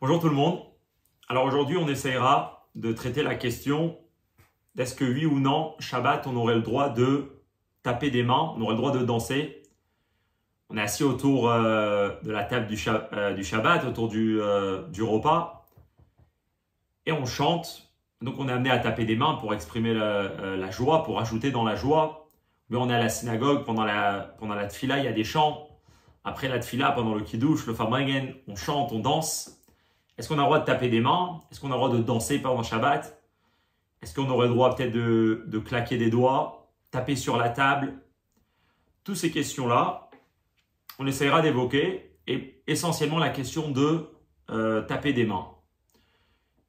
Bonjour tout le monde. Alors aujourd'hui, on essayera de traiter la question d'est-ce que oui ou non, Shabbat, on aurait le droit de taper des mains, on aurait le droit de danser. On est assis autour de la table du Shabbat, autour du repas, et on chante. Donc on est amené à taper des mains pour exprimer la joie, pour ajouter dans la joie. Mais on est à la synagogue, pendant la tfila, il y a des chants. Après la tfila, pendant le kiddush, le farbrengen, on chante, on danse. Est-ce qu'on a le droit de taper des mains? Est-ce qu'on a le droit de danser pendant Shabbat? Est-ce qu'on aurait le droit peut-être de claquer des doigts, taper sur la table? Toutes ces questions-là, on essaiera d'évoquer, et essentiellement la question de taper des mains.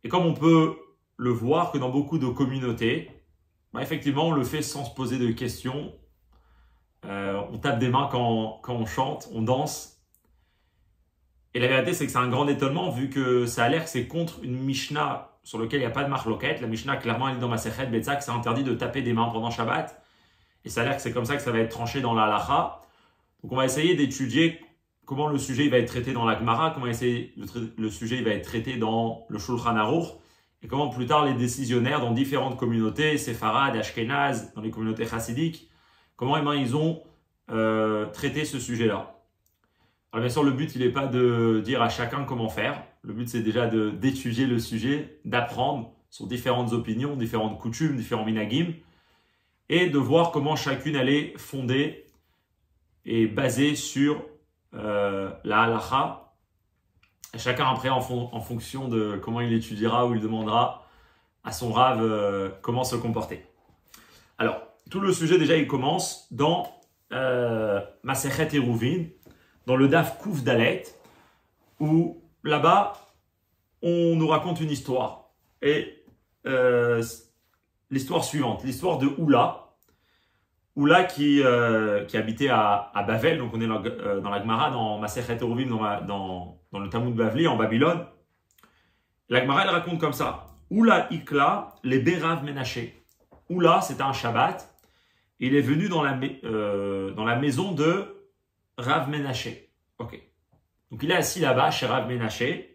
Et comme on peut le voir que dans beaucoup de communautés, effectivement, on le fait sans se poser de questions. On tape des mains quand on chante, on danse. Et la vérité, c'est que c'est un grand étonnement vu que ça a l'air que c'est contre une Mishnah sur laquelle il n'y a pas de marloquette. La Mishnah, clairement, elle dit dans Masechet Betzak, c'est interdit de taper des mains pendant Shabbat. Et ça a l'air que c'est comme ça que ça va être tranché dans la halacha. Donc on va essayer d'étudier comment le sujet va être traité dans la Gemara, comment le sujet va être traité dans le Shulchan Aruch, et comment plus tard les décisionnaires dans différentes communautés, séfarades, ashkénazes, dans les communautés chassidiques, comment ils ont traité ce sujet-là. Alors bien sûr, le but, il n'est pas de dire à chacun comment faire. Le but, c'est déjà d'étudier le sujet, d'apprendre sur différentes opinions, différentes coutumes, différents minagim, et de voir comment chacune elle est fondée et basée sur la halacha. Et chacun après, en fonction de comment il étudiera ou il demandera à son rave comment se comporter. Alors, tout le sujet déjà, il commence dans Masechet Eruvin, dans le Daf Kouf Dalet, où là-bas, on nous raconte une histoire. Et l'histoire suivante, l'histoire de Oula. Oula qui habitait à Bavel, donc on est dans la Gemara, dans Masechet Eruvin, dans le Talmud Bavli, en Babylone. La Gemara, elle raconte comme ça. Oula Ikla, les Bérav Menaché. Oula, c'était un Shabbat. Il est venu dans la maison de Rav Menaché. Ok. Donc il est assis là-bas chez Rav Menaché.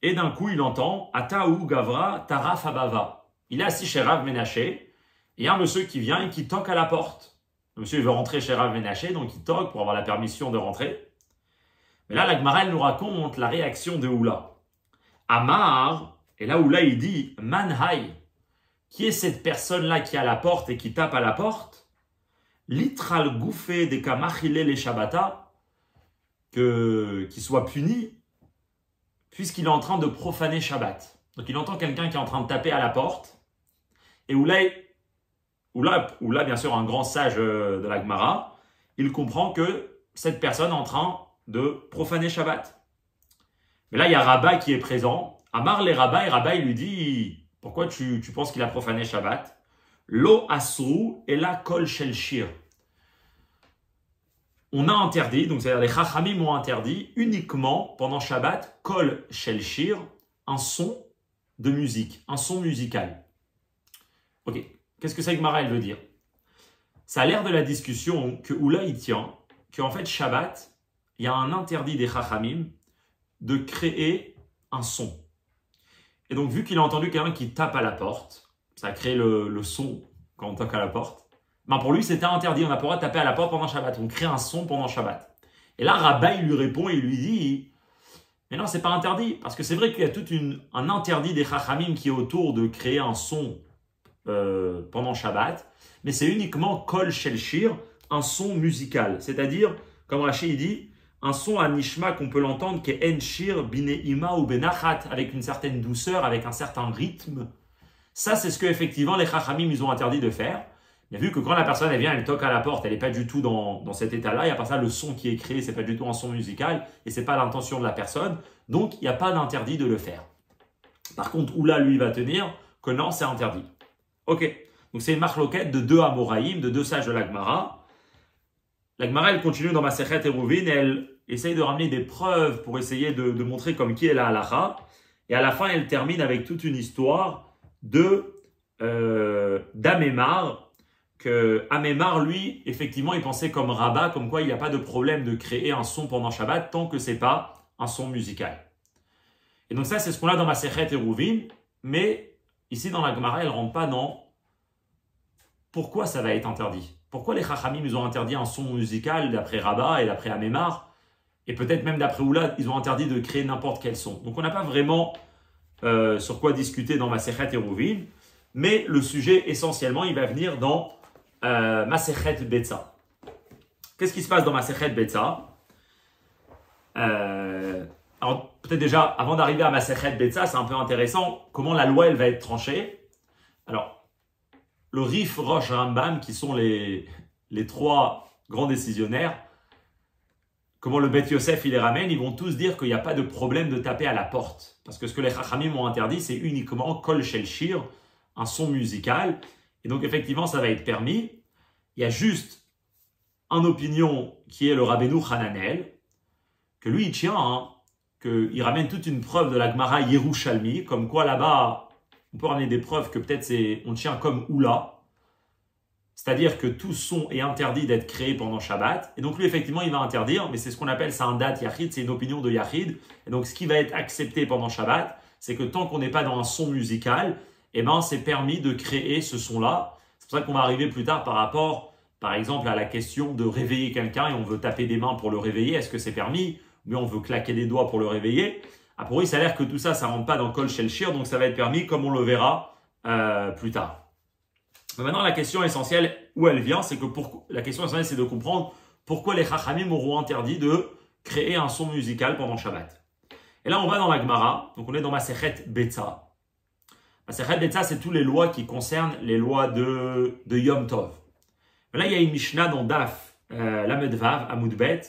Et d'un coup, il entend Ataou Gavra Taraf Abava. Il est assis chez Rav Menaché. Il y a un monsieur qui vient et qui toque à la porte. Le monsieur il veut rentrer chez Rav Menaché, donc il toque pour avoir la permission de rentrer. Mais là, la Gemara, elle nous raconte la réaction de Oula. Amar, et là Oula, il dit Manhai. Qui est cette personne-là qui est à la porte et qui tape à la porte? Litral gouffé des kamachile les shabbata, qu'il soit puni, puisqu'il est en train de profaner Shabbat. Donc il entend quelqu'un qui est en train de taper à la porte, et Oula, bien sûr, un grand sage de la Gemara, il comprend que cette personne est en train de profaner Shabbat. Mais là, il y a Rabba qui est présent, Amar les Rabba, et Rabba, il lui dit, pourquoi tu penses qu'il a profané Shabbat? Lo asru et la kol shel shir. On a interdit, donc c'est-à-dire les Chachamim ont interdit uniquement pendant Shabbat kol shel shir, un son de musique, un son musical. Ok, qu'est-ce que ça Gemara elle veut dire? Ça a l'air de la discussion que Oula il tient, qu'en fait Shabbat, il y a un interdit des Chachamim de créer un son. Et donc vu qu'il a entendu quelqu'un qui tape à la porte, ça a créé le son quand on toque à la porte. Pour lui, c'était interdit. On n'a pas le droit de taper à la porte pendant Shabbat. On crée un son pendant Shabbat. Et là, Rabba, il lui répond et il lui dit mais non, c'est pas interdit. Parce que c'est vrai qu'il y a tout un interdit des Chachamim qui est autour de créer un son pendant Shabbat. Mais c'est uniquement Kol Shel Shir, un son musical. C'est-à-dire, comme Rashi dit, un son à Nishma qu'on peut l'entendre qui est En Shir, Bineima ou Benachat, avec une certaine douceur, avec un certain rythme. Ça, c'est ce que effectivement les Chachamim ils ont interdit de faire. Mais vu que quand la personne elle vient, elle toque à la porte, elle n'est pas du tout dans cet état-là, il n'y a pas ça, le son qui est créé, c'est pas du tout un son musical, et c'est pas l'intention de la personne, donc il n'y a pas d'interdit de le faire. Par contre, Oula, lui, va tenir que non, c'est interdit. Ok, donc c'est une marloquette de deux Amoraïm, de deux sages de la Gemara. La Gemara, elle continue dans Masechet Eruvin, elle essaye de ramener des preuves pour essayer de montrer comme qui est la halacha, et à la fin, elle termine avec toute une histoire d'Amémar, que Amémar, lui, effectivement, il pensait comme Rabba, comme quoi il n'y a pas de problème de créer un son pendant Shabbat tant que ce n'est pas un son musical. Et donc ça, c'est ce qu'on a dans Masechet Eruvin, mais ici dans la Gemara, elle ne rentre pas dans pourquoi ça va être interdit. Pourquoi les Chachamim, ils ont interdit un son musical d'après Rabat et d'après Amémar, et peut-être même d'après Oula, ils ont interdit de créer n'importe quel son. Donc on n'a pas vraiment sur quoi discuter dans Masechet Eruvin, mais le sujet essentiellement, il va venir dans Masechet Betza. Qu'est-ce qui se passe dans Masechet Betza? Alors peut-être déjà, avant d'arriver à Masechet Betza, c'est un peu intéressant comment la loi elle va être tranchée. Alors, le Rif, Rosh, Rambam, qui sont les trois grands décisionnaires, comment le Bet Yosef il les ramène, ils vont tous dire qu'il n'y a pas de problème de taper à la porte. Parce que ce que les Chachamim ont interdit, c'est uniquement Kol Shel Shir, un son musical. Et donc effectivement, ça va être permis. Il y a juste une opinion qui est le Rabbeinu Hananel, que lui il tient, qu'il ramène toute une preuve de la Gemara Yerushalmi, comme quoi là-bas, on peut ramener des preuves que peut-être on tient comme Oula. C'est-à-dire que tout son est interdit d'être créé pendant Shabbat. Et donc lui, effectivement, il va interdire, mais c'est ce qu'on appelle ça un date Yachid, c'est une opinion de Yachid. Et donc ce qui va être accepté pendant Shabbat, c'est que tant qu'on n'est pas dans un son musical, eh ben, c'est permis de créer ce son-là. C'est pour ça qu'on va arriver plus tard par rapport, par exemple, à la question de réveiller quelqu'un et on veut taper des mains pour le réveiller. Est-ce que c'est permis? Mais on veut claquer des doigts pour le réveiller. Ah, pour lui, ça a l'air que tout ça, ça ne rentre pas dans Kol Shel Shir, donc ça va être permis comme on le verra plus tard. Mais maintenant, la question essentielle, où elle vient, c'est que la question essentielle, c'est de comprendre pourquoi les Chachamim auront interdit de créer un son musical pendant Shabbat. Et là, on va dans la Gemara, donc on est dans Masechet Betza. Masechet Betza, c'est toutes les lois qui concernent les lois de Yom Tov. Mais là, il y a une Mishnah dans Daf, Lamed Vav, Amud Bet,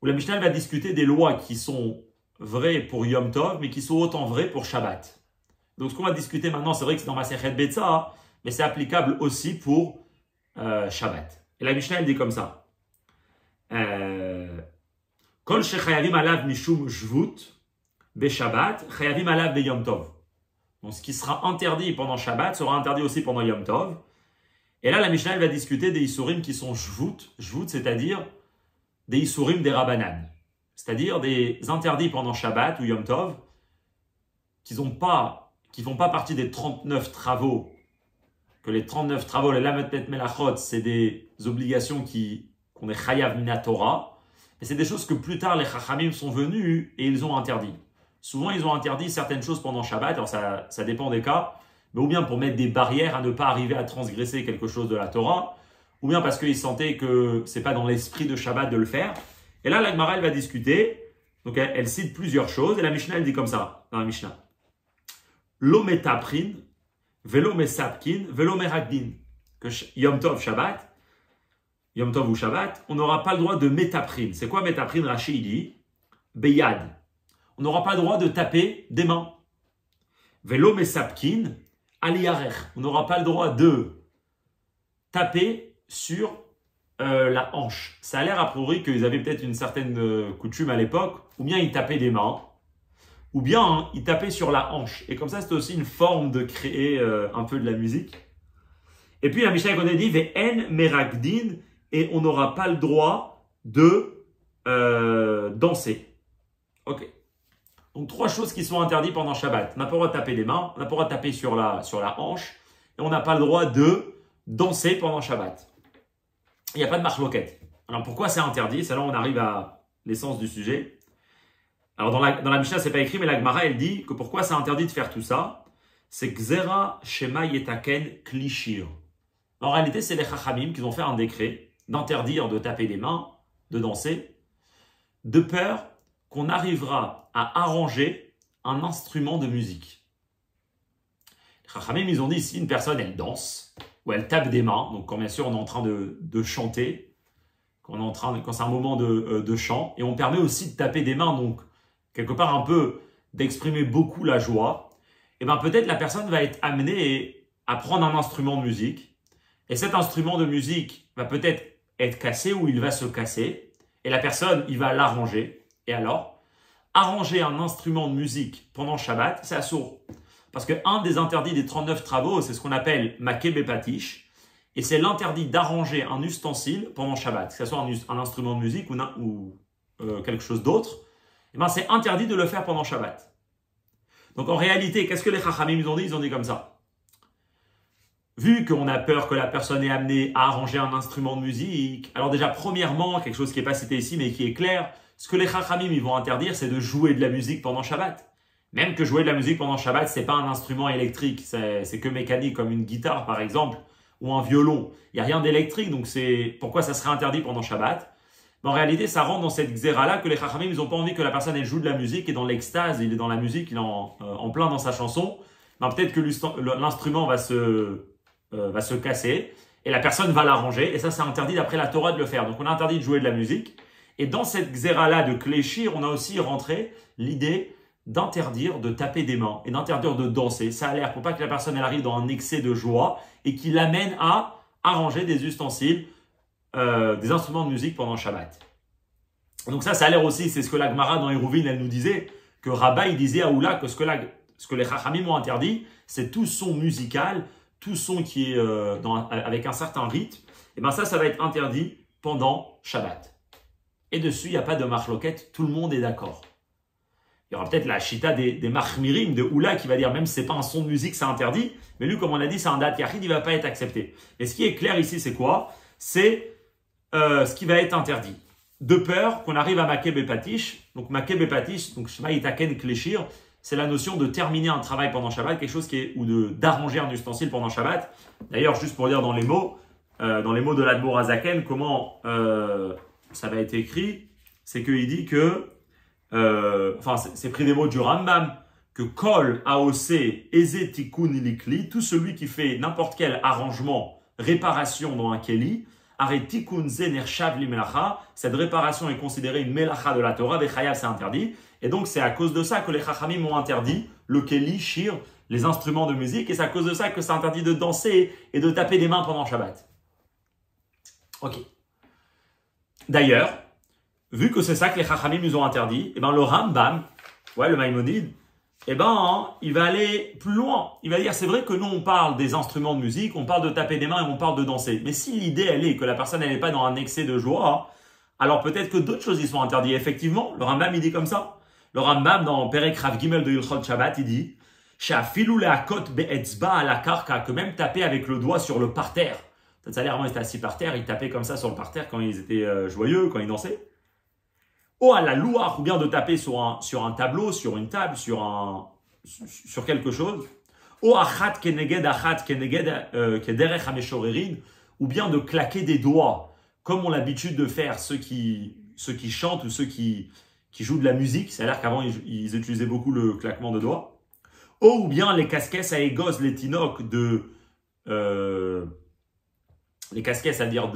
où la Mishnah va discuter des lois qui sont vraies pour Yom Tov, mais qui sont autant vraies pour Shabbat. Donc, ce qu'on va discuter maintenant, c'est vrai que c'est dans Masechet Betza, mais c'est applicable aussi pour Shabbat. Et la Mishnah, elle dit comme ça. Kol shechayavim alav mishum shvut be-Shabbat, chayavim alav be-Yom Tov. Donc, ce qui sera interdit pendant Shabbat sera interdit aussi pendant Yom Tov. Et là, la Mishnah, elle va discuter des Isurim qui sont shvut. Shvut, c'est-à-dire des Isurim des Rabbanan. C'est-à-dire des interdits pendant Shabbat ou Yom Tov qui ne font pas partie des 39 travaux. Que les 39 travaux, les Lametet Melachot, c'est des obligations qu'on est chayav mina Torah. Mais c'est des choses que plus tard, les Chachamim sont venus et ils ont interdit. Souvent, ils ont interdit certaines choses pendant Shabbat. Alors, ça dépend des cas. Mais ou bien pour mettre des barrières à ne pas arriver à transgresser quelque chose de la Torah. Ou bien parce qu'ils sentaient que ce n'est pas dans l'esprit de Shabbat de le faire. Et là, la Gemara, elle va discuter. Donc, elle cite plusieurs choses. Et la Mishnah, elle dit comme ça, dans la Mishnah. Lo metaprin, velo mesapkin, velo meragdin. Que Yom Tov Shabbat, Yom Tov ou Shabbat, on n'aura pas le droit de metaprin. C'est quoi metaprin? Rashi dit beyad. On n'aura pas le droit de taper des mains. Velo mesapkin, aliarech. On n'aura pas le droit de taper sur la hanche. Ça a l'air a priori qu'ils avaient peut-être une certaine coutume à l'époque, ou bien ils tapaient des mains, ou bien ils tapaient sur la hanche. Et comme ça, c'était aussi une forme de créer un peu de la musique. Et puis la Mishnah qu'on a dit, ve'en meragdin, et on n'aura pas le droit de danser. Ok. Donc, trois choses qui sont interdites pendant Shabbat. On n'a pas le droit de taper les mains, on n'a pas le droit de taper sur la hanche, et on n'a pas le droit de danser pendant Shabbat. Il n'y a pas de marloquette. Alors, pourquoi c'est interdit? C'est là où on arrive à l'essence du sujet. Alors, dans la Mishnah, ce n'est pas écrit, mais la Gemara, elle dit que pourquoi c'est interdit de faire tout ça? C'est Gzera Shema Yetaken Klishir. En réalité, c'est les Chachamim qui ont fait un décret d'interdire de taper des mains, de danser, de peur qu'on arrivera à arranger un instrument de musique. Les Chachamim, ils ont dit, si une personne, elle danse, ou elle tape des mains, donc quand bien sûr on est en train de chanter, quand c'est un moment de chant, et on permet aussi de taper des mains, donc quelque part un peu d'exprimer beaucoup la joie, et bien peut-être la personne va être amenée à prendre un instrument de musique, et cet instrument de musique va peut-être être cassé ou il va se casser, et la personne, il va l'arranger. Et alors, arranger un instrument de musique pendant Shabbat, c'est assourd. Parce qu'un des interdits des 39 travaux, c'est ce qu'on appelle maké bepatish, et c'est l'interdit d'arranger un ustensile pendant Shabbat, que ce soit un instrument de musique ou quelque chose d'autre. Et ben c'est interdit de le faire pendant Shabbat. Donc en réalité, qu'est-ce que les Chachamim ils ont dit? Ils ont dit comme ça. Vu qu'on a peur que la personne est amenée à arranger un instrument de musique, alors déjà premièrement, quelque chose qui n'est pas cité ici mais qui est clair, ce que les Chachamim ils vont interdire, c'est de jouer de la musique pendant Shabbat. Même que jouer de la musique pendant Shabbat, c'est pas un instrument électrique, c'est que mécanique comme une guitare par exemple ou un violon. Il n'y a rien d'électrique, donc c'est pourquoi ça serait interdit pendant Shabbat. Mais en réalité, ça rentre dans cette xéra-là que les Chachamim, ils n'ont pas envie que la personne elle joue de la musique et dans l'extase, il est dans la musique, il est en plein dans sa chanson. Ben, peut-être que l'instrument va se casser et la personne va l'arranger. Et ça, c'est interdit d'après la Torah de le faire. Donc, on a interdit de jouer de la musique. Et dans cette xéra-là de Kléchir, on a aussi rentré l'idée d'interdire de taper des mains et d'interdire de danser. Ça a l'air pour pas que la personne elle arrive dans un excès de joie et qui l'amène à arranger des ustensiles, des instruments de musique pendant Shabbat. Donc ça a l'air aussi, c'est ce que la Gemara dans Hérouvine, elle nous disait, que Rabba, il disait à Oula que ce que les Chachamim ont interdit, c'est tout son musical, tout son qui est avec un certain rythme, et bien ça va être interdit pendant Shabbat. Et dessus, il n'y a pas de marloquette, tout le monde est d'accord. Il y aura peut-être la chita des machmirim, de Oula, qui va dire, même si ce n'est pas un son de musique, c'est interdit, mais lui, comme on a dit, c'est un dat yachid, il ne va pas être accepté. Et ce qui est clair ici, c'est quoi? C'est ce qui va être interdit. De peur qu'on arrive à Makeb et Patish. Donc Makeb et Patish, donc Shema Yitaken Kléchir, c'est la notion de terminer un travail pendant Shabbat, quelque chose qui est, ou d'arranger un ustensile pendant Shabbat. D'ailleurs, juste pour dire dans les mots de l'Admor Azaken, comment ça va être écrit, c'est qu'il dit que, c'est pris des mots du Rambam, que Kol Aose Eze Tikun Likli, tout celui qui fait n'importe quel arrangement, réparation dans un Keli, cette réparation est considérée une melacha de la Torah, Bechayav c'est interdit, et donc c'est à cause de ça que les Chachamim ont interdit le keli, shir, les instruments de musique, et c'est à cause de ça que c'est interdit de danser et de taper des mains pendant Shabbat. Ok. D'ailleurs, vu que c'est ça que les Chachamim nous ont interdit, et ben le Rambam, le Maïmonide, il va aller plus loin. Il va dire, c'est vrai que nous, on parle des instruments de musique, on parle de taper des mains et on parle de danser. Mais si l'idée, elle est que la personne, elle n'est pas dans un excès de joie, alors peut-être que d'autres choses, ils sont interdites. Effectivement, le Rambam, il dit comme ça. Le Rambam, dans Perek Rav Gimel de Ilchot Shabbat, il dit, que même taper avec le doigt sur le parterre. Ça a l'air, avant, ils étaient assis par terre, ils tapaient comme ça sur le parterre quand ils étaient joyeux, quand ils dansaient. Ou à la louar, ou bien de taper sur un tableau, sur une table, sur quelque chose. Ou achat keneged kederech hameshorerin, ou bien de claquer des doigts, comme on a l'habitude de faire ceux qui chantent ou ceux qui jouent de la musique. Ça a l'air qu'avant, ils utilisaient beaucoup le claquement de doigts. Ou bien les casquettes à égos, les tinocs les casquettes, c'est-à-dire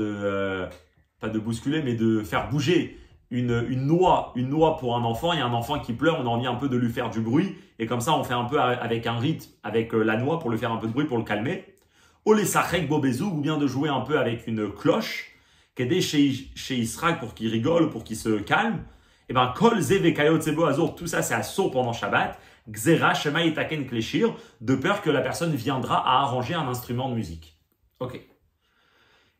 pas de bousculer, mais de faire bouger une noix pour un enfant. Il y a un enfant qui pleure, on a envie un peu de lui faire du bruit. Et comme ça, on fait un peu avec un rythme, avec la noix pour lui faire un peu de bruit, pour le calmer. Ou les sachek bobezoug, ou bien de jouer un peu avec une cloche, qu'aider chez Israël pour qu'il rigole, pour qu'il se calme. Et bien, kol zeve kayot sebo azur, tout ça c'est à saut pendant Shabbat. Gzera shema yitaken kleshir, de peur que la personne viendra à arranger un instrument de musique. Ok.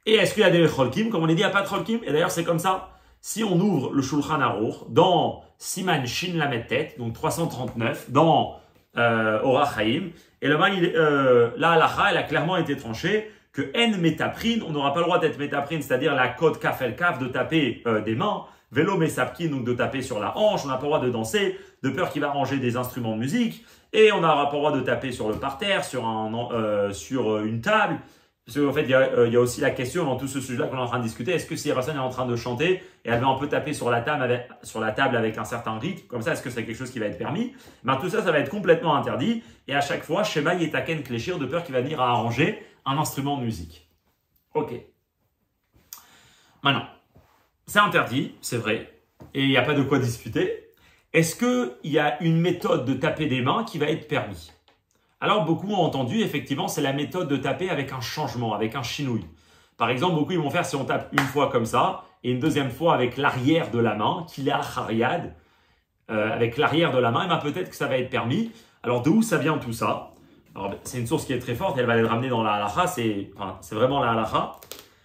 Et est-ce qu'il y a des cholkim? Comme on l'a dit, il n'y a pas de cholkim. Et d'ailleurs, c'est comme ça. Si on ouvre le Shulchan Aruch dans Siman Shin Lamed Tet, donc 339, dans Orach Chaim, et là-bas, la halacha, elle a clairement été tranchée que en métaprin, on n'aura pas le droit d'être métaprin, c'est-à-dire la côte kaf el kaf, de taper des mains, vélo mesapkin, donc de taper sur la hanche, on n'a pas le droit de danser, de peur qu'il va ranger des instruments de musique, et on n'aura pas le droit de taper sur le parterre, sur une table. Parce qu'en fait, il y a aussi la question dans tout ce sujet-là qu'on est en train de discuter. Est-ce que si la personne est en train de chanter et elle veut un peu taper sur la table avec un certain rythme, comme ça, est-ce que c'est quelque chose qui va être permis? Tout ça, ça va être complètement interdit. Et à chaque fois, Shema Yetaken Kleshir, de peur qu'il va venir à arranger un instrument de musique. Ok. Maintenant, c'est interdit, c'est vrai. Et il n'y a pas de quoi discuter. Est-ce qu'il y a une méthode de taper des mains qui va être permis? Alors, beaucoup ont entendu, effectivement, c'est la méthode de taper avec un changement, avec un chinouille. Par exemple, beaucoup ils vont faire si on tape une fois comme ça et une deuxième fois avec l'arrière de la main, qu'il est à chariad, avec l'arrière de la main, et peut-être que ça va être permis. Alors, de où ça vient tout ça? Alors, c'est une source qui est très forte, elle va les ramener dans la halacha, c'est vraiment la halacha.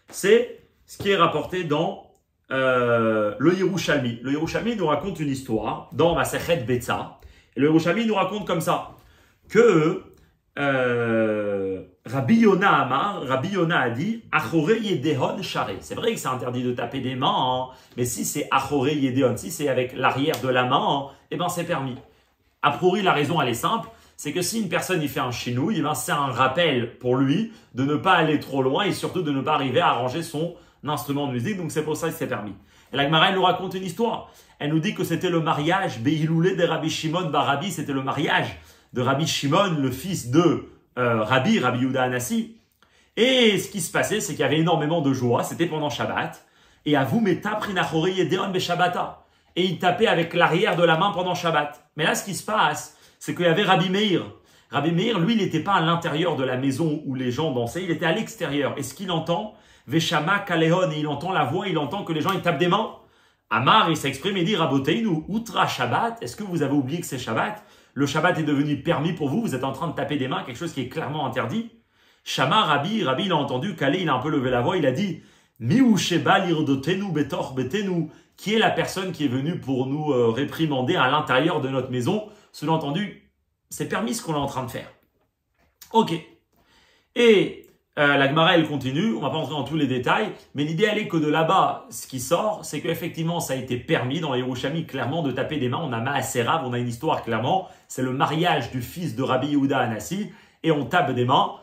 C'est ce qui est rapporté dans le Yerushalmi. Le Yerushalmi nous raconte une histoire dans Masechet Betza. Et le Yerushalmi nous raconte comme ça, que Rabbi Yona a dit Achore Yedehon Share. C'est vrai que c'est interdit de taper des mains, hein, mais si c'est Achore Yedehon, si c'est avec l'arrière de la main, eh ben c'est permis. A priori, la raison elle est simple, c'est que si une personne il fait un chinouille, eh ben c'est un rappel pour lui de ne pas aller trop loin et surtout de ne pas arriver à arranger son instrument de musique, donc c'est pour ça que c'est permis. Et la Gemara nous raconte une histoire. Elle nous dit que c'était le mariage Be'iloulé de Rabbi Shimon bar Rabbi, c'était le mariage de Rabbi Shimon, le fils de Rabbi Yehuda Hanassi. Et ce qui se passait, c'est qu'il y avait énormément de joie, c'était pendant Shabbat. Et à vous, et il tapait avec l'arrière de la main pendant Shabbat. Mais là, ce qui se passe, c'est qu'il y avait Rabbi Meir. Rabbi Meir, lui, il n'était pas à l'intérieur de la maison où les gens dansaient, il était à l'extérieur. Et ce qu'il entend, Veshama Kalehon, et il entend la voix, il entend que les gens ils tapent des mains. Amar, il s'exprime et dit Raboteinu, Outra Shabbat, est-ce que vous avez oublié que c'est Shabbat? Le Shabbat est devenu permis pour vous, vous êtes en train de taper des mains, quelque chose qui est clairement interdit. Shama, Rabbi, il a entendu, Kalé, il a un peu levé la voix, il a dit Miou Sheba lirdotenu betor betenu, qui est la personne qui est venue pour nous réprimander à l'intérieur de notre maison. Selon entendu, c'est permis ce qu'on est en train de faire. Ok. Et la Gemara, elle continue, on va pas rentrer dans tous les détails, mais l'idée, elle est que de là-bas, ce qui sort, c'est qu'effectivement, ça a été permis dans les Yerushalmi, clairement, de taper des mains. On a Maaserav, on a une histoire, clairement, c'est le mariage du fils de Rabbi Yehuda Hanassi, et on tape des mains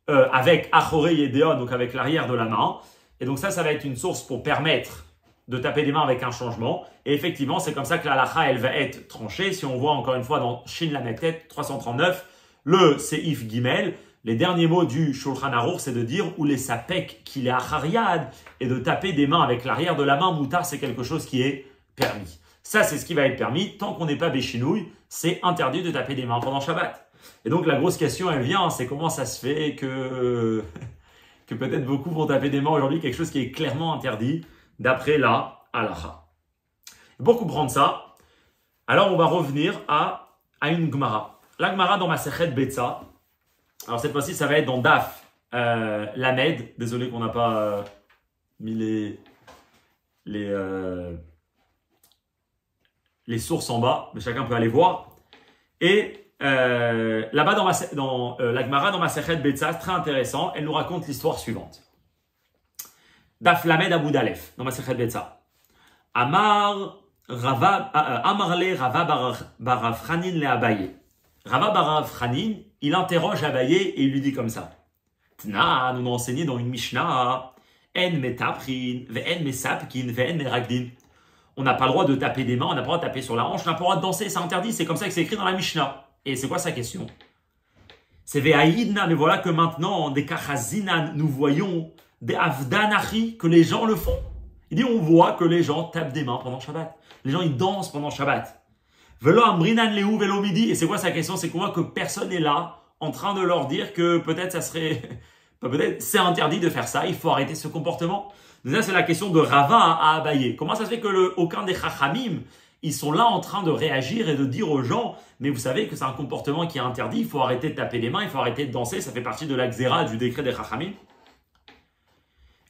avec Achore Yedeon, donc avec l'arrière de la main. Et donc ça va être une source pour permettre de taper des mains avec un changement. Et effectivement, c'est comme ça que la halakha, elle va être tranchée. Si on voit encore une fois dans Shin Lamed 339, le Seif Gimel, les derniers mots du Shulchan Aruch, c'est de dire ou les sapek qu'il est achariad, et de taper des mains avec l'arrière de la main, moutar, c'est quelque chose qui est permis. Ça, c'est ce qui va être permis. Tant qu'on n'est pas béchinouille, c'est interdit de taper des mains pendant Shabbat. Et donc, la grosse question, elle vient, c'est comment ça se fait que peut-être beaucoup vont taper des mains aujourd'hui, quelque chose qui est clairement interdit, d'après la halakha. Pour comprendre ça, alors on va revenir à une Gemara. La Gemara dans Masechet Betza. Alors cette fois-ci, ça va être dans Daf Lamed. Désolé qu'on n'a pas mis les sources en bas, mais chacun peut aller voir. Et là-bas dans la Gemara dans Masechet Betza, très intéressant, elle nous raconte l'histoire suivante. Daf Lamed Amud Aleph dans Masechet Betza. Amarle Rava bar Afranin le Abaye. Rava bar Afranin, il interroge Abaye et il lui dit comme ça. Tna, nous enseigné dans une Mishnah, En metaprin, ve'en mesapkin, ve'en meragdin. On n'a pas le droit de taper des mains, on n'a pas le droit de taper sur la hanche, on n'a pas le droit de danser, c'est interdit. C'est comme ça que c'est écrit dans la Mishnah. Et c'est quoi sa question? C'est ve'aïdna, mais voilà que maintenant, des kachazinan, nous voyons des avdanachi, que les gens le font. Il dit, on voit que les gens tapent des mains pendant Shabbat. Les gens, ils dansent pendant Shabbat. Velo ambrinan lehu velo midi. Et c'est quoi sa question? C'est qu'on voit que personne n'est là en train de leur dire que peut-être ça serait, peut-être c'est interdit de faire ça, il faut arrêter ce comportement. Donc ça, c'est la question de Rava à Abaye. Comment ça se fait que aucun des chachamim, ils sont là en train de réagir et de dire aux gens, mais vous savez que c'est un comportement qui est interdit, il faut arrêter de taper les mains, il faut arrêter de danser, ça fait partie de la xéra, du décret des chachamim.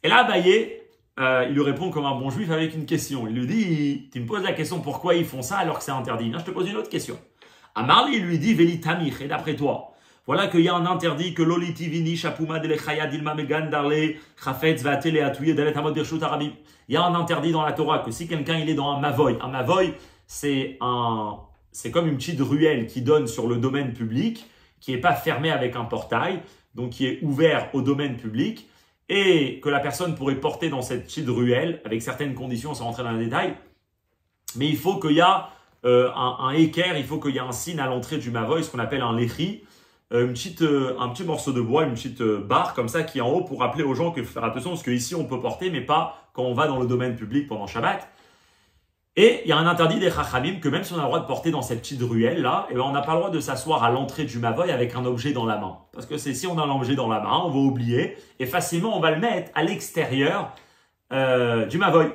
Et là, Abaye, il lui répond comme un bon juif avec une question. Il lui dit, tu me poses la question pourquoi ils font ça alors que c'est interdit. Là, je te pose une autre question. Amarli lui dit, Veli Tamich, et d'après toi, voilà qu'il y a un interdit que l'olitivini, shapuma delechaya dilma megan darle, chafetz vatele atouye delet amod birshut arabim. Il y a un interdit dans la Torah que si quelqu'un il est dans un mavoy c'est comme une petite ruelle qui donne sur le domaine public, qui n'est pas fermée avec un portail, donc qui est ouvert au domaine public, et que la personne pourrait porter dans cette petite ruelle, avec certaines conditions, sans rentrer dans le détail, mais il faut qu'il y a un équerre, il faut qu'il y ait un signe à l'entrée du mavoy, ce qu'on appelle un lechi, un petit morceau de bois, une petite barre comme ça qui est en haut pour rappeler aux gens qu'il faut faire attention parce qu'ici on peut porter mais pas quand on va dans le domaine public pendant Shabbat. Et il y a un interdit des chachamim que même si on a le droit de porter dans cette petite ruelle là, on n'a pas le droit de s'asseoir à l'entrée du mavoy avec un objet dans la main. Parce que si on a l'objet dans la main, on va oublier et facilement on va le mettre à l'extérieur du mavoy.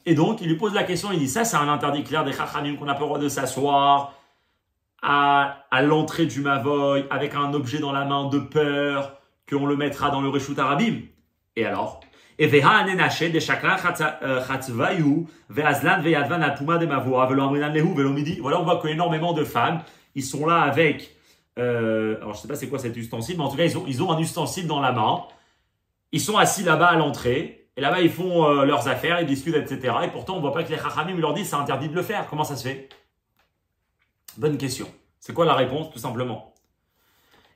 Et donc il lui pose la question, il dit ça c'est un interdit clair des chachamim qu'on n'a pas le droit de s'asseoir à l'entrée du mavoy avec un objet dans la main de peur qu'on le mettra dans le reshut arabim. Et alors, Et veha anenaché de chakra chatzvayu veazlan veyadvan alpuma de mavoa velo amrinan lehu velo midi. Voilà, on voit qu'énormément de femmes, ils sont là avec, alors je sais pas c'est quoi cet ustensile, mais en tout cas ils ont un ustensile dans la main. Ils sont assis là-bas à l'entrée, et là-bas ils font leurs affaires, ils discutent, etc. Et pourtant on voit pas que les chachamim leur disent c'est interdit de le faire. Comment ça se fait? Bonne question. C'est quoi la réponse? Tout simplement.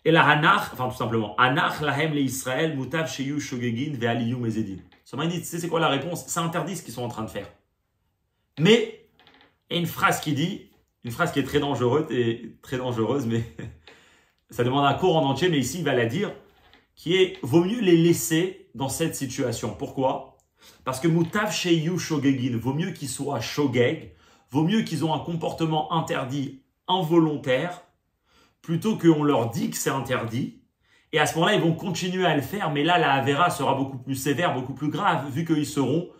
Et la hanach, enfin tout simplement, hanach lahem le Israël mutav sheyu shogegin ve'aliyu mezedin. Ça m'a dit, tu sais c'est quoi la réponse? C'est interdit ce qu'ils sont en train de faire. Mais, il y a une phrase qui dit, une phrase qui est très dangereuse, mais ça demande un cours en entier, mais ici il va la dire, qui est, vaut mieux les laisser dans cette situation. Pourquoi? Parce que mutav sheyu shogegin, vaut mieux qu'ils soient shogeg, vaut mieux qu'ils ont un comportement interdit, involontaire, plutôt qu'on leur dit que c'est interdit. Et à ce moment-là, ils vont continuer à le faire, mais là, la Avera sera beaucoup plus sévère, beaucoup plus grave, vu qu'ils seront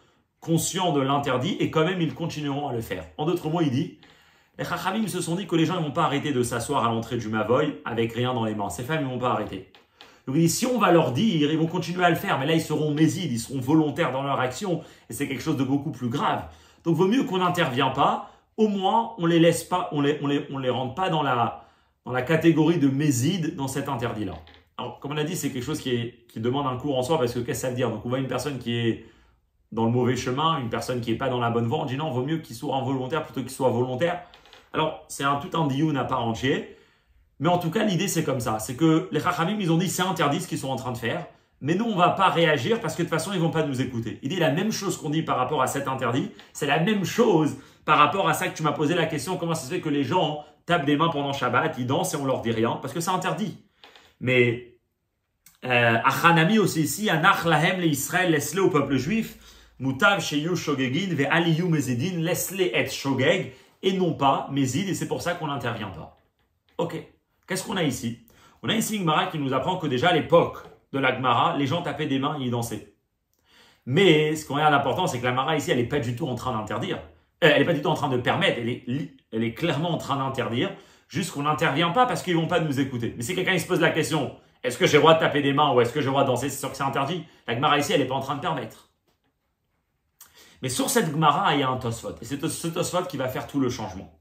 conscients de l'interdit, et quand même, ils continueront à le faire. En d'autres mots, il dit, les Chachamim se sont dit que les gens ne vont pas arrêter de s'asseoir à l'entrée du Mavoy avec rien dans les mains. Ces femmes ne vont pas arrêter. Donc il dit, si on va leur dire, ils vont continuer à le faire, mais là, ils seront mésides, ils seront volontaires dans leur action, et c'est quelque chose de beaucoup plus grave. Donc, vaut mieux qu'on n'intervienne pas, au moins, on les laisse pas, on les rentre pas dans la catégorie de méside dans cet interdit-là. Alors, comme on a dit, c'est quelque chose qui demande un cours en soi, parce que qu'est-ce que ça veut dire? Donc, on voit une personne qui est dans le mauvais chemin, une personne qui n'est pas dans la bonne voie, on dit non, vaut mieux qu'il soit involontaire plutôt qu'il soit volontaire. Alors, c'est tout un dioun à part entier, mais en tout cas, l'idée, c'est comme ça. C'est que les Chachamim, ils ont dit, c'est interdit ce qu'ils sont en train de faire, mais nous, on ne va pas réagir parce que de toute façon, ils ne vont pas nous écouter. Il dit la même chose qu'on dit par rapport à cet interdit, c'est la même chose par rapport à ça que tu m'as posé la question, comment ça se fait que les gens tapent des mains pendant Shabbat, ils dansent et on leur dit rien, parce que c'est interdit. Mais Achanami aussi ici, Anach lahem le Israël, laisse-les au peuple juif, Mutav sheyu shogegin ve aliyu mezidin, laisse-les être shogeg et non pas mezid, et c'est pour ça qu'on n'intervient pas. Ok, qu'est-ce qu'on a ici? On a ici une Gemara qui nous apprend que déjà à l'époque de la Gemara, les gens tapaient des mains et ils dansaient. Mais ce qu'on a d'important, c'est que la Gemara ici, elle n'est pas du tout en train d'interdire. Elle n'est pas du tout en train de permettre, elle est clairement en train d'interdire, juste qu'on n'intervient pas parce qu'ils ne vont pas nous écouter. Mais si quelqu'un se pose la question, est-ce que j'ai le droit de taper des mains ou est-ce que j'ai le droit de danser, c'est sûr que c'est interdit. La Gemara ici, elle n'est pas en train de permettre. Mais sur cette Gemara, il y a un Tosfot. Et c'est ce Tosfot qui va faire tout le changement.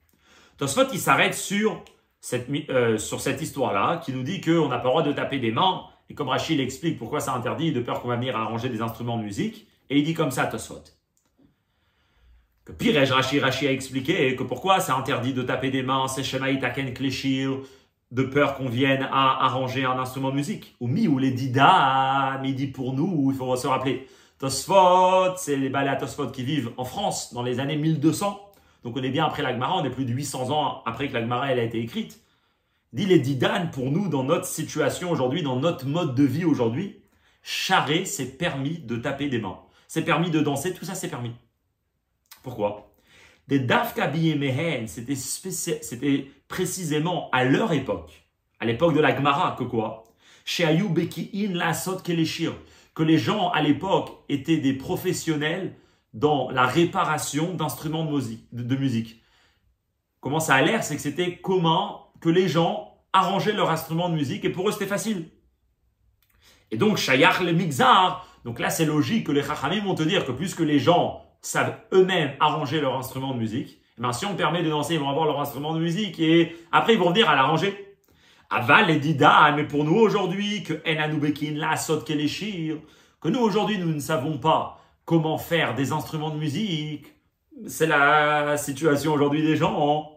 Tosfot, il s'arrête sur cette histoire-là, qui nous dit qu'on n'a pas le droit de taper des mains. Et comme Rachid explique pourquoi c'est interdit, de peur qu'on va venir arranger des instruments de musique. Et il dit comme ça, Tosfot. Que pire, Rachid a expliqué que pourquoi c'est interdit de taper des mains, c'est Shemaït Aken Kleshir, de peur qu'on vienne à arranger un instrument de musique. Ou les Dida, mais il dit pour nous, il faut se rappeler. Tosfot, c'est les balais à Tosfot qui vivent en France dans les années 1200. Donc on est bien après la Gemara, on est plus de 800 ans après que la Gemara elle a été écrite. Il dit les Didan, pour nous, dans notre situation aujourd'hui, dans notre mode de vie aujourd'hui, charrer, c'est permis de taper des mains. C'est permis de danser, tout ça c'est permis. Pourquoi? Des Dafka Biyemehen, c'était précisément à leur époque, à l'époque de la Gemara, que quoi? Chez Ayou Beki'in Lasot Keleshir, que les gens à l'époque étaient des professionnels dans la réparation d'instruments de musique. Comment ça a l'air? C'est que c'était commun que les gens arrangeaient leurs instruments de musique et pour eux c'était facile. Et donc, Shayach le Migzar, donc là c'est logique que les Chachamim vont te dire que puisque les gens savent eux-mêmes arranger leur instrument de musique, eh bien, si on permet de danser, ils vont avoir leur instrument de musique et après ils vont venir à l'arranger. Aval et Dida, mais pour nous aujourd'hui, que Enanoubekin, la Sot Keleshir, que nous aujourd'hui nous ne savons pas comment faire des instruments de musique, c'est la situation aujourd'hui des gens.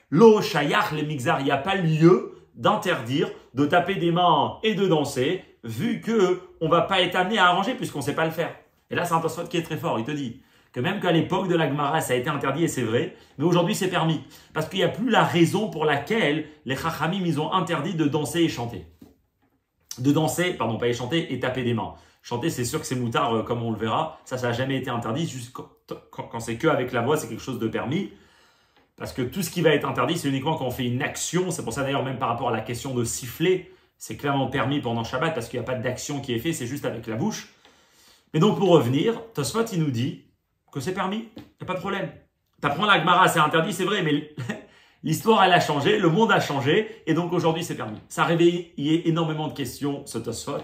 Lo Shayach le Migzar, il n'y a pas lieu d'interdire de taper des mains et de danser, vu que on va pas être amené à arranger puisqu'on ne sait pas le faire. Et là, c'est un Tosfot qui est très fort. Il te dit que même qu'à l'époque de la Gemara, ça a été interdit et c'est vrai, mais aujourd'hui c'est permis. Parce qu'il n'y a plus la raison pour laquelle les Chachamim, ils ont interdit de danser et chanter. De danser, pardon, pas et chanter et taper des mains. Chanter, c'est sûr que c'est moutard, comme on le verra. Ça n'a jamais été interdit, juste quand c'est que avec la voix, c'est quelque chose de permis. Parce que tout ce qui va être interdit, c'est uniquement quand on fait une action. C'est pour ça d'ailleurs, même par rapport à la question de siffler, c'est clairement permis pendant Shabbat parce qu'il n'y a pas d'action qui est faite, c'est juste avec la bouche. Mais donc pour revenir, Tosfot, il nous dit que c'est permis, il n'y a pas de problème. Tu apprends la Gemara, c'est interdit, c'est vrai, mais l'histoire, elle a changé, le monde a changé, et donc aujourd'hui, c'est permis. Ça a réveillé énormément de questions, ce Tosfot,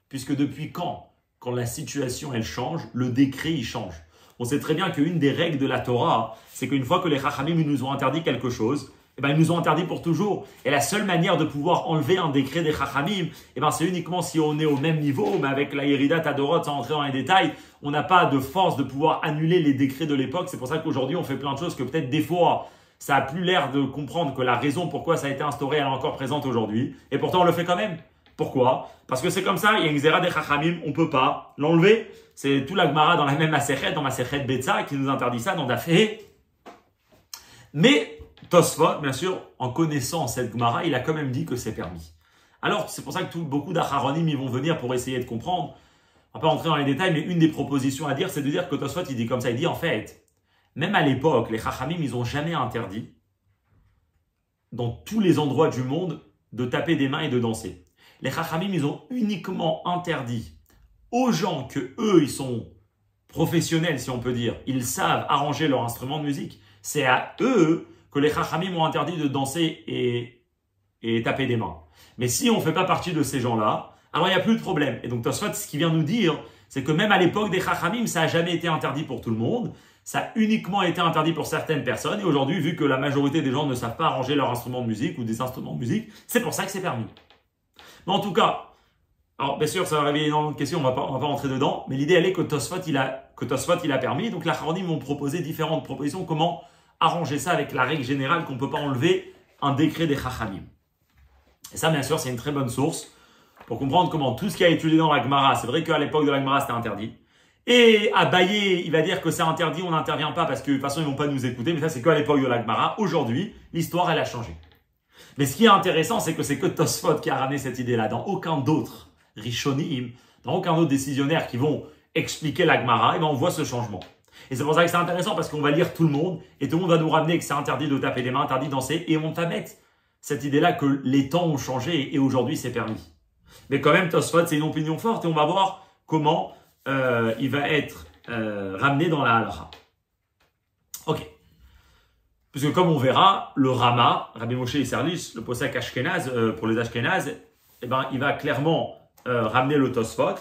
puisque depuis quand quand la situation elle change, le décret il change. On sait très bien qu'une des règles de la Torah, c'est qu'une fois que les Chachamim nous ont interdit quelque chose, eh ben, ils nous ont interdit pour toujours. Et la seule manière de pouvoir enlever un décret des Chachamim, eh ben, c'est uniquement si on est au même niveau, mais avec la Yerida Tadorot, sans entrer dans les détails, on n'a pas de force de pouvoir annuler les décrets de l'époque. C'est pour ça qu'aujourd'hui, on fait plein de choses que peut-être des fois, ça a plus l'air de comprendre que la raison pourquoi ça a été instauré, elle est encore présente aujourd'hui. Et pourtant, on le fait quand même. Pourquoi? Parce que c'est comme ça, il y a une Xéra des Chachamim, on ne peut pas l'enlever. C'est tout la Gemara dans la même Masechet, dans Masechet Betza, qui nous interdit ça, dans Dafé. Mais Tosfot, bien sûr, en connaissant cette Gemara, il a quand même dit que c'est permis. Alors, c'est pour ça que beaucoup d'Acharonim ils vont venir pour essayer de comprendre. On va pas rentrer dans les détails, mais une des propositions à dire, c'est de dire que Tosfot, il dit comme ça, il dit en fait, même à l'époque, les Chachamim, ils n'ont jamais interdit, dans tous les endroits du monde, de taper des mains et de danser. Les Chachamim, ils ont uniquement interdit aux gens que eux, ils sont professionnels, si on peut dire, ils savent arranger leur instrument de musique. C'est à eux que les Chachamim ont interdit de danser et taper des mains. Mais si on ne fait pas partie de ces gens-là, alors il n'y a plus de problème. Et donc Tosfot, ce qu'il vient nous dire, c'est que même à l'époque des Chachamim, ça n'a jamais été interdit pour tout le monde. Ça a uniquement été interdit pour certaines personnes. Et aujourd'hui, vu que la majorité des gens ne savent pas arranger leur instrument de musique ou des instruments de musique, c'est pour ça que c'est permis. Mais en tout cas, alors bien sûr, ça va réveiller énormément de questions, on va pas rentrer dedans, mais l'idée elle est que Tosfot il a permis, donc la Chachamim m'ont proposé différentes propositions, comment arranger ça avec la règle générale qu'on ne peut pas enlever un décret des Chachamim. Et ça, bien sûr, c'est une très bonne source pour comprendre comment tout ce qui a étudié dans la Gemara, c'est vrai qu'à l'époque de la Gemara, c'était interdit. Et Abaye, il va dire que c'est interdit, on n'intervient pas parce que de toute façon, ils ne vont pas nous écouter, mais ça, c'est qu'à l'époque de la Gemara. Aujourd'hui, l'histoire, elle a changé. Mais ce qui est intéressant, c'est que c'est que Tosfot qui a ramené cette idée-là. Dans aucun d'autre Rishonim, dans aucun autre décisionnaire qui vont expliquer la Gemara, et ben on voit ce changement. Et c'est pour ça que c'est intéressant parce qu'on va lire tout le monde et tout le monde va nous ramener que c'est interdit de taper des mains, interdit de danser et on va mettre cette idée-là que les temps ont changé et aujourd'hui c'est permis. Mais quand même, Tosfot, c'est une opinion forte et on va voir comment il va être ramené dans la halakha. Ok. Parce que comme on verra, le Rama, Rabbi Moshe Isserlis, le posek Ashkenaz, pour les Ashkenaz, eh ben, il va clairement ramener le Tosfot.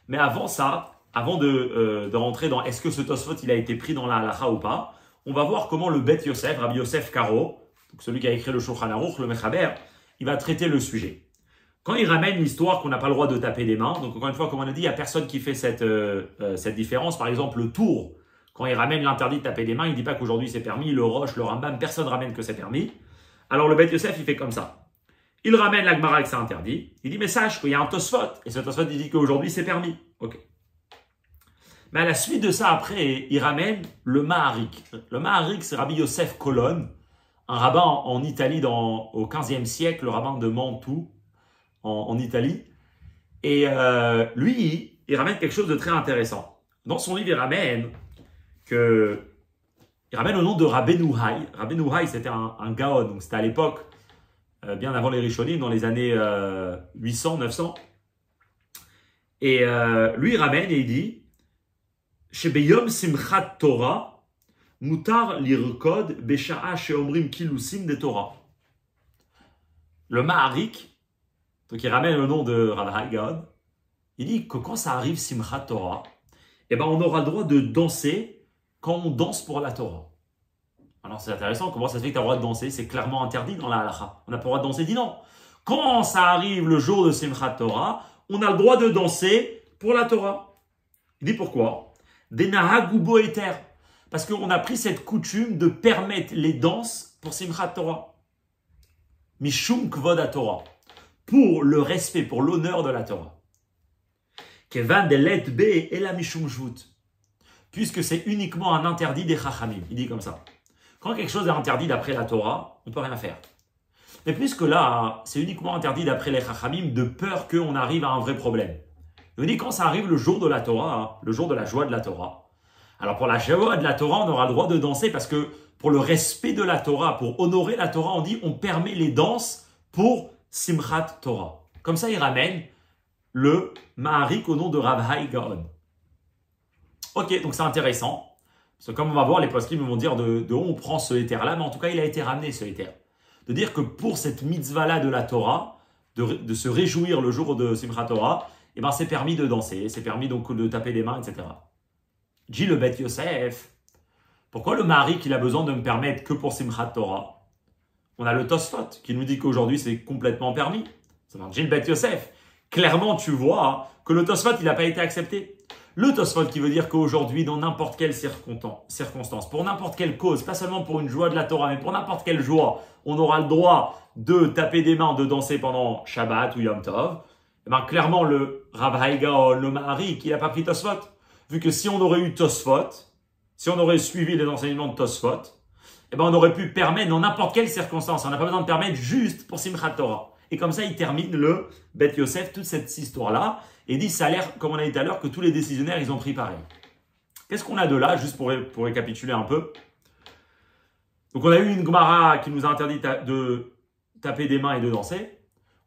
Mais avant ça, avant de rentrer dans est-ce que ce Tosfot il a été pris dans la halakha ou pas, on va voir comment le Bet Yosef, Rabbi Yosef Karo, donc celui qui a écrit le Shulchan Aruch, le Mechaber, il va traiter le sujet. Quand il ramène l'histoire qu'on n'a pas le droit de taper des mains, donc encore une fois, comme on a dit, il n'y a personne qui fait cette différence. Par exemple, le Tour, quand il ramène l'interdit de taper des mains, il ne dit pas qu'aujourd'hui c'est permis, le Roche, le Rambam, personne ne ramène que c'est permis. Alors le Bet Yosef, il fait comme ça. Il ramène la Gemara que c'est interdit. Il dit, mais sache qu'il y a un Tosfot. Et ce Tosfot, il dit qu'aujourd'hui c'est permis. Ok. Mais à la suite de ça, après, il ramène le Maharik. Le Maharik, c'est Rabbi Yosef Colon, un rabbin en Italie au XVe siècle, le rabbin de Mantoue, en Italie. Et lui, il ramène quelque chose de très intéressant. Dans son livre, il ramène au nom de Rabbeinu Hay. Rabbeinu Hay, c'était un Gaon, donc c'était à l'époque, bien avant les Rishonim, dans les années 800, 900. Et lui, il ramène et il dit Shebeyom Simchat Torah, Mutar lirkod Besha'a Sheomrim Kilusim de Torah. Le Maharik, donc il ramène le nom de Rabbi Gaon, il dit que quand ça arrive Simchat Torah, eh ben on aura le droit de danser quand on danse pour la Torah. Alors c'est intéressant, comment ça se fait que tu as le droit de danser? C'est clairement interdit dans la halakha. On n'a pas le droit de danser, il dit non. Quand ça arrive le jour de Simchat Torah, on a le droit de danser pour la Torah. Il dit pourquoi? Des nahagubo eter. Parce qu'on a pris cette coutume de permettre les danses pour Simchat Torah. Mishum kvod Torah. Pour le respect, pour l'honneur de la Torah. Kevan de let be et la mishum shvut. Puisque c'est uniquement un interdit des chachamim. Il dit comme ça. Quand quelque chose est interdit d'après la Torah, on ne peut rien faire. Mais puisque là, c'est uniquement interdit d'après les chachamim de peur qu'on arrive à un vrai problème. Il dit quand ça arrive le jour de la Torah, le jour de la joie de la Torah. Alors pour la joie de la Torah, on aura le droit de danser parce que pour le respect de la Torah, pour honorer la Torah, on dit on permet les danses pour Simchat Torah. Comme ça, il ramène le Maharik au nom de Rav Hai Gaon. Ok, donc c'est intéressant. Parce que comme on va voir, les poskim vont dire de où on prend ce éther-là, mais en tout cas, il a été ramené ce éther. De dire que pour cette mitzvah-là de la Torah, de se réjouir le jour de Simchat Torah, eh ben c'est permis de danser, c'est permis donc de taper des mains, etc. Dit le Beth Yosef, pourquoi le mari qu'il a besoin de me permettre que pour Simchat Torah? On a le Tosfot qui nous dit qu'aujourd'hui c'est complètement permis. Ça dit le Beth Yosef. Clairement, tu vois que le Tosfot il n'a pas été accepté. Le Tosfot qui veut dire qu'aujourd'hui, dans n'importe quelle circonstance, pour n'importe quelle cause, pas seulement pour une joie de la Torah, mais pour n'importe quelle joie, on aura le droit de taper des mains, de danser pendant Shabbat ou Yom Tov. Et bien, clairement, le Rav Haigaon, le Mahari, qui n'a pas pris Tosfot, vu que si on aurait eu Tosfot, si on aurait suivi les enseignements de Tosfot, et ben on aurait pu permettre dans n'importe quelle circonstance. On n'a pas besoin de permettre juste pour Simchat Torah. Et comme ça, il termine le Beth Yosef, toute cette histoire-là, et dit, ça a l'air, comme on a dit tout à l'heure, que tous les décisionnaires, ils ont pris pareil. Qu'est-ce qu'on a de là, juste pour récapituler un peu? Donc, on a eu une Gemara qui nous a interdit de taper des mains et de danser.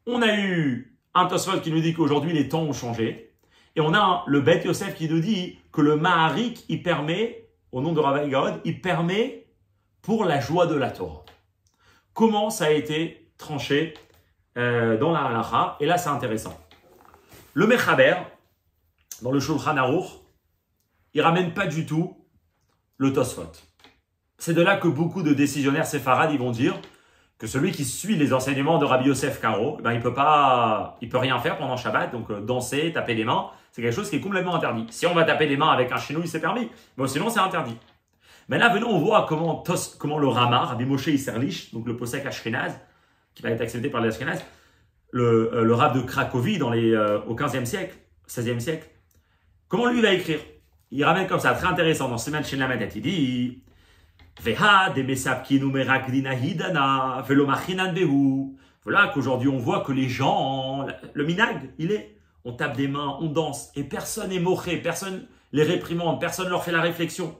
On a eu un Tosfot qui nous dit qu'aujourd'hui, les temps ont changé. Et on a le Beth Yosef qui nous dit que le Maharik, il permet, au nom de Rav Haigaon, il permet pour la joie de la Torah. Comment ça a été tranché dans la halacha? Et là, c'est intéressant. Le Mechaber, dans le Shulchan Aruch, il ramène pas du tout le Tosfot. C'est de là que beaucoup de décisionnaires séfarades ils vont dire que celui qui suit les enseignements de Rabbi Yosef Karo, ben il peut rien faire pendant Shabbat, donc danser, taper des mains, c'est quelque chose qui est complètement interdit. Si on va taper des mains avec un chenouille, c'est permis, mais sinon c'est interdit. Mais là, venons, on voit comment le Rama, Rabbi Moshe Isserlich, donc le posek Ashkenaz, qui va être accepté par les Ashkenaz, le Rav de Cracovie au 15e siècle, 16e siècle, comment lui va écrire? Il ramène comme ça, très intéressant, dans Siman Shin Lamed, il dit Veha de mesapkinu merakdina hidana velo machinan behu. Voilà qu'aujourd'hui on voit que les gens, le minag, on tape des mains, on danse, et personne n'est moché, personne les réprimande, personne leur fait la réflexion.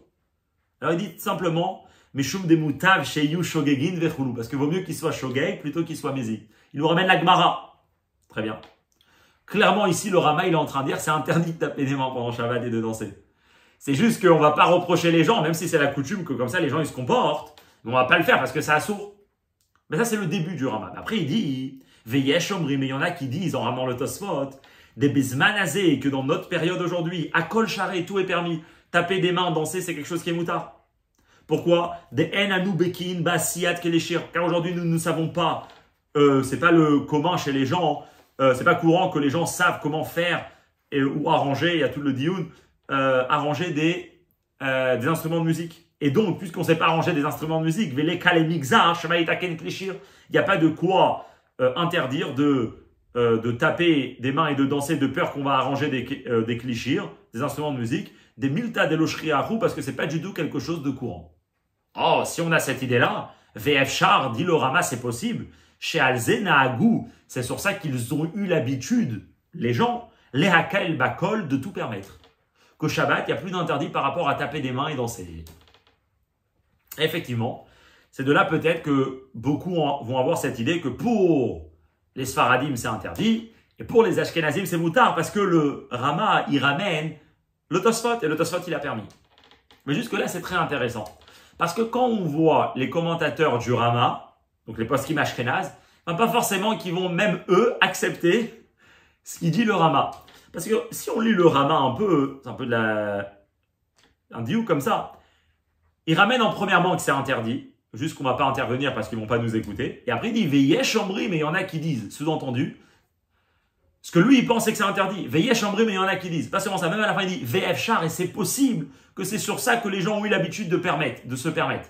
Alors il dit simplement Meshum de mutav sheyu shogegin vechulu, parce que vaut mieux qu'il soit shogeg plutôt qu'il soit mézi. Il nous ramène la Gemara. Très bien. Clairement, ici, le Rama, il est en train de dire c'est interdit de taper des mains pendant Shabbat et de danser. C'est juste qu'on ne va pas reprocher les gens, même si c'est la coutume que comme ça, les gens ils se comportent. Mais on ne va pas le faire parce que c'est assourd. Mais ça, c'est le début du Rama. Après, il dit Veyesh omri, mais il y en a qui disent, en ramant le Tosfot, des bismanazé, que dans notre période aujourd'hui, à kol charé, tout est permis. Taper des mains, danser, c'est quelque chose qui est moutard. Pourquoi? Des en anou bekin, basiyat keleshir. Car aujourd'hui, nous ne savons pas. C'est pas le commun chez les gens, c'est pas courant que les gens savent comment faire ou arranger, il y a tout le dioun, arranger des instruments de musique. Et donc, puisqu'on ne sait pas arranger des instruments de musique, il n'y a pas de quoi interdire de taper des mains et de danser de peur qu'on va arranger des klishir, des instruments de musique, des milta de l'oshriahu, parce que c'est pas du tout quelque chose de courant. Oh, si on a cette idée-là, VF Char, dit le Rama, c'est possible. Chez Alzenaagou, c'est sur ça qu'ils ont eu l'habitude, les gens, les Hakael Bakol, de tout permettre. Qu'au Shabbat, il n'y a plus d'interdit par rapport à taper des mains et danser. Et effectivement, c'est de là peut-être que beaucoup vont avoir cette idée que pour les Sfaradim, c'est interdit, et pour les Ashkenazim, c'est moutard, parce que le Rama, il ramène le Tosfot, et le Tosfot, il a permis. Mais jusque-là, c'est très intéressant. Parce que quand on voit les commentateurs du Rama, donc les poskim Ashkenaz, pas forcément qu'ils vont même eux accepter ce qu'il dit le Rama. Parce que si on lit le Rama un peu, c'est un peu un diou comme ça, il ramène en premièrement que c'est interdit, juste qu'on ne va pas intervenir parce qu'ils ne vont pas nous écouter. Et après il dit Veyesh Omri, mais il y en a qui disent, sous-entendu, ce que lui il pensait que c'est interdit. Veyesh Omri, mais il y en a qui disent. Pas seulement ça, même à la fin il dit VF Char, et c'est possible que c'est sur ça que les gens ont eu l'habitude de se permettre.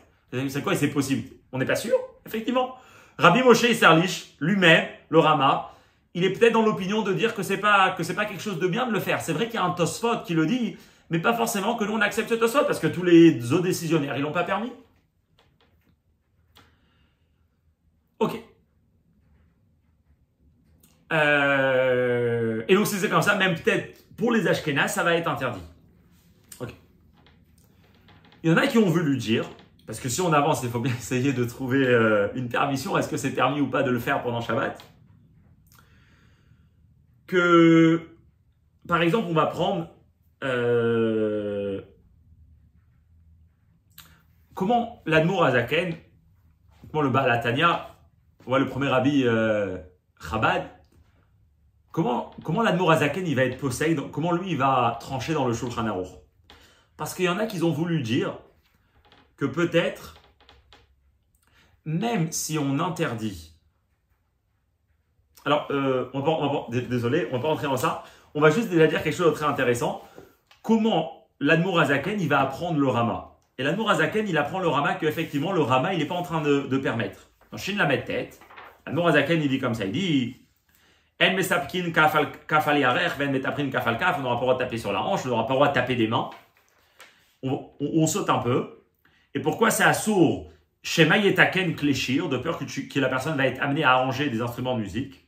C'est quoi et c'est possible? On n'est pas sûr, effectivement. Rabbi Moshe Isserlich, lui-même, le Rama, il est peut-être dans l'opinion de dire que c'est pas quelque chose de bien de le faire. C'est vrai qu'il y a un Tosfot qui le dit, mais pas forcément que nous on accepte ce Tosfot, parce que tous les autres décisionnaires, ils l'ont pas permis. Ok. Et donc si c'est comme ça, même peut-être pour les Ashkénazes, ça va être interdit. Ok. Il y en a qui ont voulu dire, parce que si on avance, il faut bien essayer de trouver une permission. Est-ce que c'est permis ou pas de le faire pendant Shabbat? Que, par exemple, on va prendre comment l'Admour Azaken, comment le Baal Tanya, on voit le premier rabbi Chabad, comment l'Admour Azaken il va être possède, comment lui il va trancher dans le Shulchan Aruch? Parce qu'il y en a qui ont voulu dire que peut-être, même si on interdit, alors désolé, on va pas rentrer dans ça, on va juste déjà dire quelque chose de très intéressant. Comment l'Admour Azaken il va apprendre le Rama? Et l'Admour Azaken il apprend le Rama qu'effectivement le Rama il n'est pas en train de permettre. Dans Shin Lamed Tet, l'Admour Azaken il dit comme ça, il dit En mesapkin kafal yarech, ven metaprin kafal kaf, on n'aura pas le droit de taper sur la hanche, on n'aura pas le droit de taper des mains. On saute un peu. Et pourquoi c'est assourd Shema yetaken kleshir, de peur que la personne va être amenée à arranger des instruments de musique.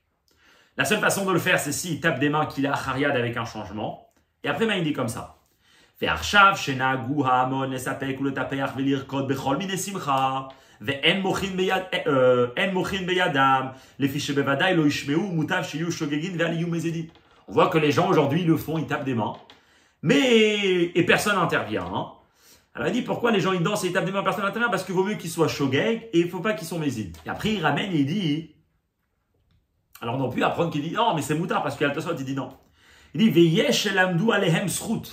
La seule façon de le faire, c'est s'il tape des mains qu'il a chariad avec un changement. Et après, il dit comme ça. Ve'arshav shenagu ha'amon lesapek ou le tapeach ve'lirkod bechol mine simcha ve'en mochin beyadam lefi shebevadai lo ishmeu mutav shiyu shogegin ve'aliyu mezedi. On voit que les gens aujourd'hui le font, ils tapent des mains. Et personne n'intervient. Hein. Alors il dit pourquoi les gens ils dansent et ils tapent des mains, personne n'intervient? Parce qu'il vaut mieux qu'ils soient shogeg et il ne faut pas qu'ils soient mezid. Et après il ramène et il dit... Alors non plus apprendre qu'il dit non, mais c'est moutard parce qu'il y a le Tosfot, il dit non. Il dit Veyesh elamdu alehem srout.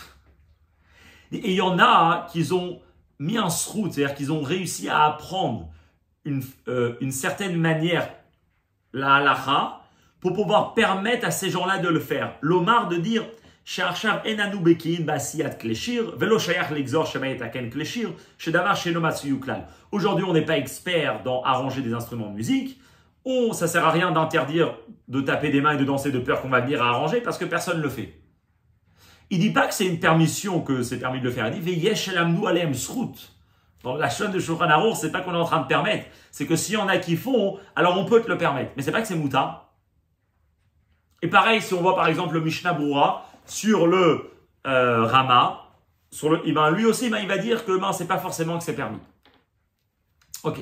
Et il y en a qui ont mis un srout, c'est-à-dire qu'ils ont réussi à apprendre une certaine manière la halacha pour pouvoir permettre à ces gens-là de le faire. L'omar de dire She'arshav enanu bekin ba'asiyat kleshir velo shayach l'exor shema yetaken kleshir shedavar sheno matsuyu klal. Aujourd'hui, on n'est pas expert dans arranger des instruments de musique. Ça ne sert à rien d'interdire de taper des mains et de danser de peur qu'on va venir à arranger parce que personne ne le fait. Il ne dit pas que c'est une permission que c'est permis de le faire. Il dit Veyesh elamnu alehem srout. Dans la chaîne de Shulchan Aruch, c'est pas qu'on est en train de permettre. C'est que s'il y en a qui font, alors on peut te le permettre. Mais c'est pas que c'est mouta. Et pareil, si on voit par exemple le Mishnah Brura sur le Rama, lui aussi, il va dire que c'est pas forcément que c'est permis. Ok.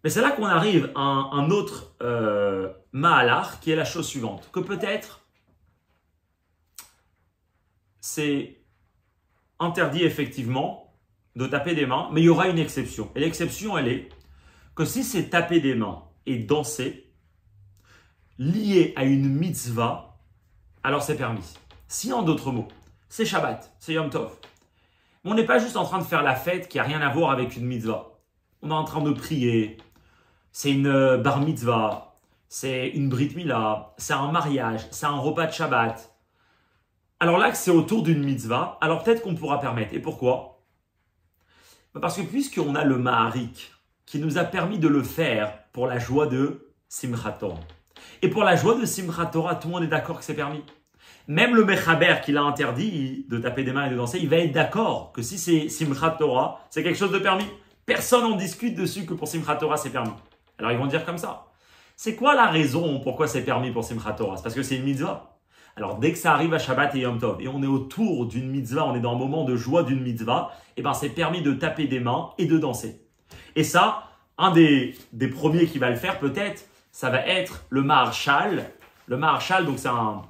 Mais c'est là qu'on arrive à un autre Mahalar qui est la chose suivante. Que peut-être c'est interdit effectivement de taper des mains, mais il y aura une exception. Et l'exception, elle est que si c'est taper des mains et danser lié à une mitzvah, alors c'est permis. Si en d'autres mots, c'est Shabbat, c'est Yom Tov. Mais on n'est pas juste en train de faire la fête qui n'a rien à voir avec une mitzvah. On est en train de prier. C'est une bar mitzvah, c'est une brit mila, c'est un mariage, c'est un repas de Shabbat. Alors là que c'est autour d'une mitzvah, alors peut-être qu'on pourra permettre. Et pourquoi? Parce que puisqu'on a le Maharik qui nous a permis de le faire pour la joie de Simchat Torah. Et pour la joie de Simchat Torah, tout le monde est d'accord que c'est permis. Même le Mechaber qui l'a interdit de taper des mains et de danser, il va être d'accord que si c'est Simchat Torah, c'est quelque chose de permis. Personne n'en discute dessus que pour Simchat Torah, c'est permis. Alors ils vont dire comme ça. C'est quoi la raison pourquoi c'est permis pour Simchat Torah? C'est parce que c'est une mitzvah. Alors dès que ça arrive à Shabbat et Yom Tov, et on est autour d'une mitzvah, on est dans un moment de joie d'une mitzvah, et ben c'est permis de taper des mains et de danser. Et ça, un des premiers qui va le faire peut-être, ça va être le Maharshal. Le Maharshal, donc c'est un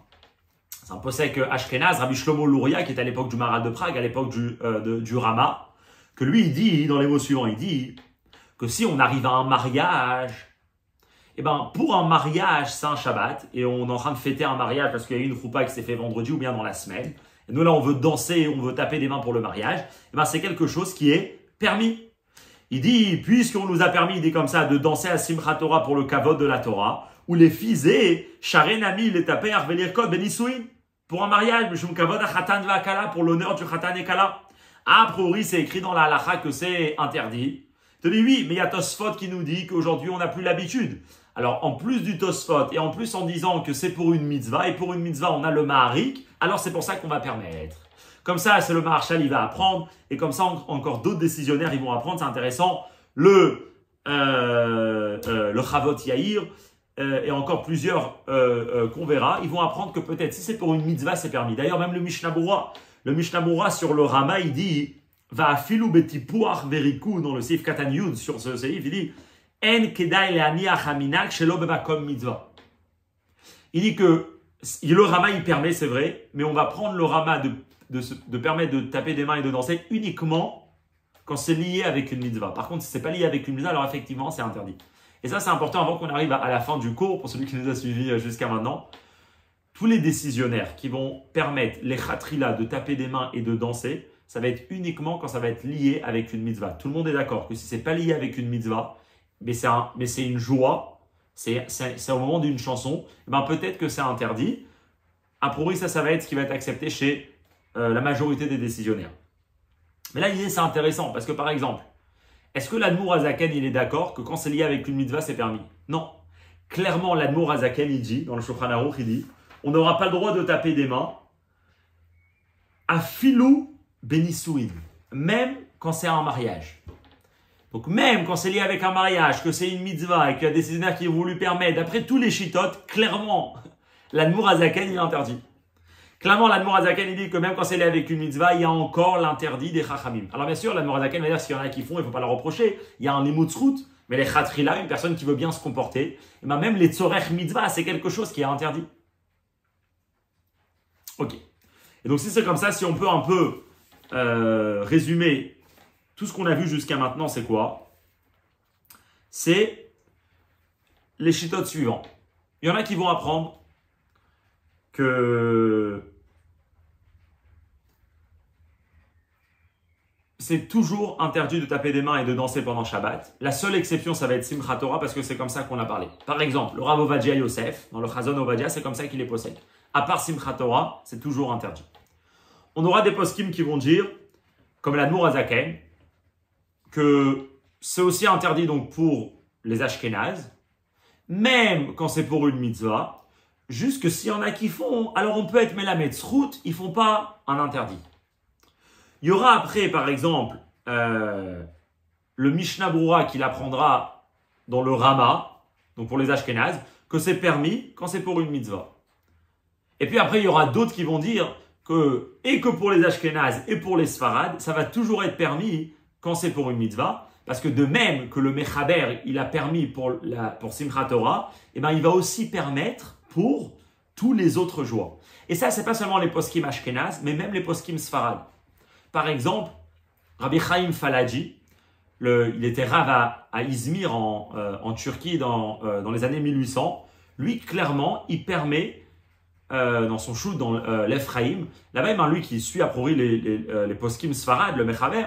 posek Ashkenaz, Rabbi Shlomo Luria, qui est à l'époque du Maharal de Prague, à l'époque du Rama, que lui il dit dans les mots suivants, il dit que si on arrive à un mariage, et ben pour un mariage, c'est un Shabbat, et on est en train de fêter un mariage parce qu'il y a eu une choupa qui s'est fait vendredi ou bien dans la semaine, et nous là on veut danser, on veut taper des mains pour le mariage, et ben c'est quelque chose qui est permis. Il dit, puisqu'on nous a permis, il dit comme ça, de danser à Simchat Torah pour le kavod de la Torah, ou les fisés, Sharenami, les taper, Arvelirkod, Benisouin, pour un mariage, Mishum kavod achatan v'akala, pour l'honneur du chatan et kala. A priori, c'est écrit dans la halacha que c'est interdit. Il te dit oui, mais il y a Tosfot qui nous dit qu'aujourd'hui, on n'a plus l'habitude. Alors, en plus du Tosfot, et en plus en disant que c'est pour une mitzvah, et pour une mitzvah, on a le Maharik, alors c'est pour ça qu'on va permettre. Comme ça, c'est le Maharshal, il va apprendre, et comme ça, encore d'autres décisionnaires, ils vont apprendre, c'est intéressant. Le Chavot Yair, et encore plusieurs qu'on verra, ils vont apprendre que peut-être, si c'est pour une mitzvah, c'est permis. D'ailleurs, même le Mishnah Bura sur le Rama, il dit, va afilu betipuach veriku, dans le Seif Katan Yud, sur ce Seif, il dit, en kedai leaniach haminak shelo bevakom mitzvah. Il dit que le Rama, il permet, c'est vrai, mais on va prendre le Rama de permettre de taper des mains et de danser uniquement quand c'est lié avec une mitzvah. Par contre, si c'est pas lié avec une mitzvah, alors effectivement, c'est interdit. Et ça, c'est important avant qu'on arrive à la fin du cours, pour celui qui nous a suivis jusqu'à maintenant, tous les décisionnaires qui vont permettre les khatrila de taper des mains et de danser, ça va être uniquement quand ça va être lié avec une mitzvah. Tout le monde est d'accord que si c'est pas lié avec une mitzvah, mais c'est une joie, c'est au moment d'une chanson, ben peut-être que c'est interdit. A priori, ça va être ce qui va être accepté chez la majorité des décisionnaires. Mais là, l'idée, c'est intéressant parce que par exemple, est-ce que l'Admour Azaken, il est d'accord que quand c'est lié avec une mitzvah, c'est permis? Non. Clairement, l'Admour Azaken, il dit, dans le Shulchan Aruch, il dit, on n'aura pas le droit de taper des mains à filou bénissouin, même quand c'est un mariage. Donc même quand c'est lié avec un mariage, que c'est une mitzvah et qu'il y a des décisionnaires qui vont lui permettre, d'après tous les chitotes, clairement, l'Admour Azaken, il interdit. Clairement, l'Admour Azaken, il dit que même quand c'est lié avec une mitzvah, il y a encore l'interdit des chachamim. Alors bien sûr, l'Admour Azaken va dire s'il y en a qui font, il ne faut pas leur reprocher. Il y a un limoutzrout, mais les chatrila, une personne qui veut bien se comporter, et ben même les tzorech mitzvah, c'est quelque chose qui est interdit. Ok. Et donc si c'est comme ça, si on peut un peu résumer tout ce qu'on a vu jusqu'à maintenant, c'est quoi? C'est les chitotes suivants. Il y en a qui vont apprendre que c'est toujours interdit de taper des mains et de danser pendant Shabbat. La seule exception, ça va être Simchat Torah parce que c'est comme ça qu'on a parlé. Par exemple, le Rav Ovadia Yosef, dans le Chazon Ovadia, c'est comme ça qu'il les possède. À part Simchat Torah, c'est toujours interdit. On aura des poskim qui vont dire, comme l'Admour Azaken, que c'est aussi interdit donc pour les Ashkénazes, même quand c'est pour une mitzvah, juste que s'il y en a qui font, alors on peut être Melamed Zrout, ils ne font pas un interdit. Il y aura après, par exemple, le Mishnah Brura qui l'apprendra dans le Rama, donc pour les Ashkénazes, que c'est permis quand c'est pour une mitzvah. Et puis après, il y aura d'autres qui vont dire que pour les Ashkénazes et pour les Sfarad, ça va toujours être permis quand c'est pour une mitzvah, parce que de même que le Mechaber, il a permis pour Simchat Torah, et ben il va aussi permettre pour tous les autres joies. Et ça, c'est pas seulement les poskim Ashkénazes, mais même les poskim Sfarad. Par exemple, Rabbi Chaim Falaji, il était rav à Izmir en Turquie dans les années 1800. Lui, clairement, il permet dans son shoot dans l'Ephraïm, là-bas, ben, lui qui suit a priori les poskim Sfarad, le Mechaber,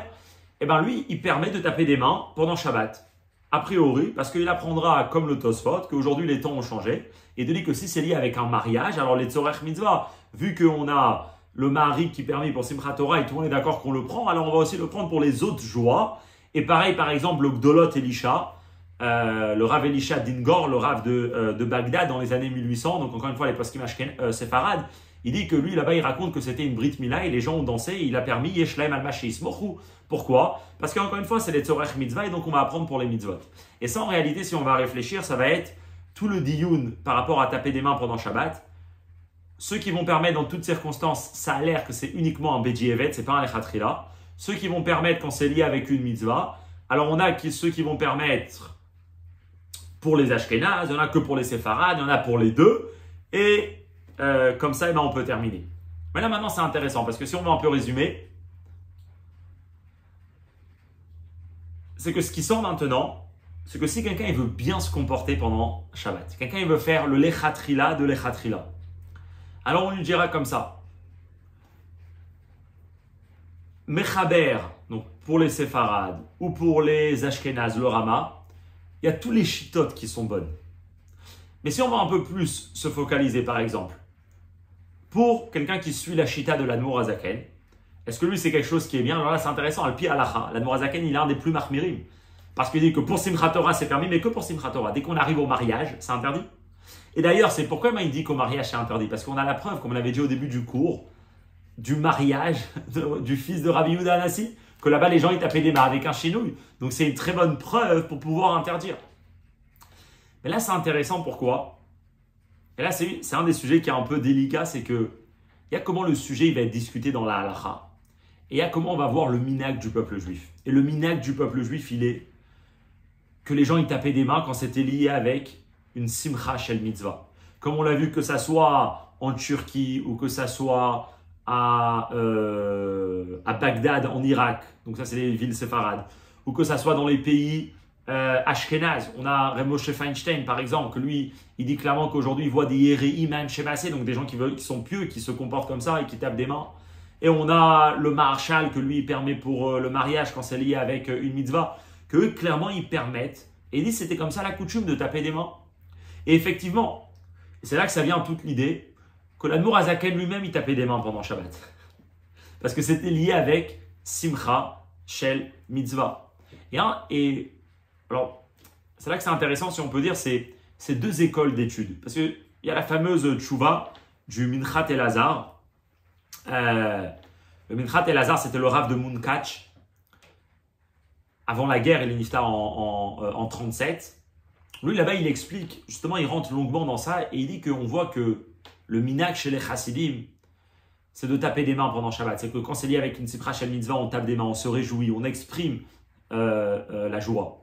et ben lui, il permet de taper des mains pendant Shabbat. A priori, parce qu'il apprendra, comme le Tosfot, qu'aujourd'hui les temps ont changé, et de dire que si c'est lié avec un mariage, alors les Tzorech Mitzvah, vu qu'on a le mari qui permet pour Simchat Torah et tout le monde est d'accord qu'on le prend, alors on va aussi le prendre pour les autres joies. Et pareil, par exemple, le Gdolot Elisha, le Rav Elisha Dingor, le Rav de Bagdad dans les années 1800, donc encore une fois les poskim séfarades, il dit que lui là-bas il raconte que c'était une Brit Mila et les gens ont dansé et il a permis Yeshlaim al-Mashi Ismochu. Pourquoi? Parce qu'encore une fois c'est les Tzorech Mitzvah et donc on va apprendre pour les mitzvot. Et ça en réalité si on va réfléchir ça va être tout le diyun par rapport à taper des mains pendant Shabbat. Ceux qui vont permettre dans toutes circonstances, ça a l'air que c'est uniquement un Beji Evet, c'est pas un Lechatrila. Ceux qui vont permettre quand c'est lié avec une mitzvah. Alors on a ceux qui vont permettre pour les Ashkénazes, il y en a que pour les Séfarades, il y en a pour les deux. Et comme ça, eh ben, on peut terminer. Mais là maintenant c'est intéressant parce que si on veut un peu résumer, c'est que ce qui sort maintenant, c'est que si quelqu'un il veut bien se comporter pendant Shabbat, quelqu'un il veut faire le Lechatrila de Lechatrila, alors on lui dira comme ça. Mechaber, donc pour les Séfarades ou pour les Ashkénazes, le Rama, il y a tous les chitotes qui sont bonnes. Mais si on va un peu plus se focaliser par exemple, pour quelqu'un qui suit la chita de l'Admour Azaken, est-ce que lui c'est quelque chose qui est bien? Alors là c'est intéressant, Al-Pi Alacha, l'Admour Azaken il est un des plus marmirim. Parce qu'il dit que pour Simchat Torah c'est permis, mais que pour Simchat Torah. Dès qu'on arrive au mariage, c'est interdit. Et d'ailleurs, c'est pourquoi il dit qu'au mariage c'est interdit. Parce qu'on a la preuve, comme on l'avait dit au début du cours, du mariage du fils de Rabbi Yehuda Hanassi, que là-bas les gens ils tapaient des mains avec un chinouille. Donc c'est une très bonne preuve pour pouvoir interdire. Mais là c'est intéressant, pourquoi? Et là c'est un des sujets qui est un peu délicat, c'est que il y a comment le sujet il va être discuté dans la halacha. Et il y a comment on va voir le minhag du peuple juif. Et le minhag du peuple juif, il est que les gens ils tapaient des mains quand c'était lié avec une simcha shel mitzvah. Comme on l'a vu, que ça soit en Turquie ou que ça soit à Bagdad en Irak, donc ça c'est les villes séfarades, ou que ça soit dans les pays Ashkenaz. On a Reb Moshe Feinstein, par exemple, que lui, il dit clairement qu'aujourd'hui, il voit des Yereim Haim Shemaaseh, donc des gens qui sont pieux, qui se comportent comme ça et qui tapent des mains. Et on a le Maharshal, que lui, il permet pour le mariage quand c'est lié avec une mitzvah, que eux, clairement, ils permettent. Et il dit c'était comme ça la coutume de taper des mains. Et effectivement, c'est là que ça vient toute l'idée que l'Admour Azaken lui-même, il tapait des mains pendant Shabbat. Parce que c'était lié avec Simcha Shel Mitzvah. Et alors, c'est là que c'est intéressant, si on peut dire, c'est deux écoles d'études. Parce qu'il y a la fameuse tchouva du Minchat Elazar. Le Minchat Elazar, c'était le Rav de Munkach. Avant la guerre, il est nifta en 37. Lui, là-bas, il explique, justement, il rentre longuement dans ça et il dit qu'on voit que le minag chez les chassidim, c'est de taper des mains pendant Shabbat. C'est que quand c'est lié avec une Simcha Shel Mitzvah, on tape des mains, on se réjouit, on exprime la joie.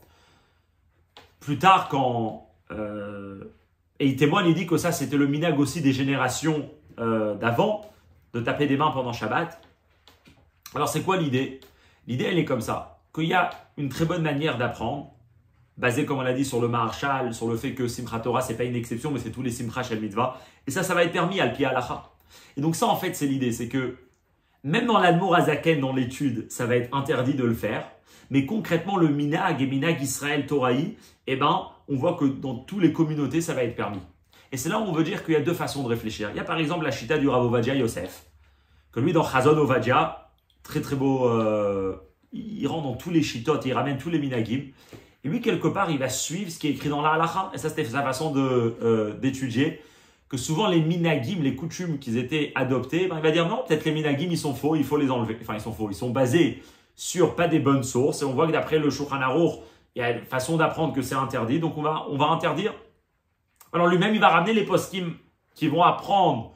Plus tard, et il témoigne, il dit que ça, c'était le minag aussi des générations d'avant, de taper des mains pendant Shabbat. Alors, c'est quoi l'idée? L'idée, elle est comme ça. Qu'il y a une très bonne manière d'apprendre, basée, comme on l'a dit, sur le Maharshal, sur le fait que Simchat Torah, ce n'est pas une exception, mais c'est tous les Simcha Shel Mitzvah. Et ça va être permis al pi halacha. Et donc ça, en fait, c'est l'idée, c'est que même dans l'Admour Azaken, dans l'étude, ça va être interdit de le faire. Mais concrètement, le Minag et Minag Israël Torahi, eh ben, on voit que dans toutes les communautés, ça va être permis. Et c'est là où on veut dire qu'il y a deux façons de réfléchir. Il y a par exemple la chita du Rav Ovadia Yosef, que lui, dans Chazon Ovadia, très très beau... il rentre dans tous les chitotes, il ramène tous les minagim. Et lui, quelque part, il va suivre ce qui est écrit dans la halacha. Et ça, c'était sa façon d'étudier. Que souvent, les minagim, les coutumes qu'ils étaient adoptés, ben, il va dire non, peut-être les minagim, ils sont faux, il faut les enlever. Enfin, ils sont faux. Ils sont basés sur pas des bonnes sources. Et on voit que d'après le Shulchan Aruch, il y a une façon d'apprendre que c'est interdit. Donc, on va interdire. Alors, lui-même, il va ramener les poskim qui vont apprendre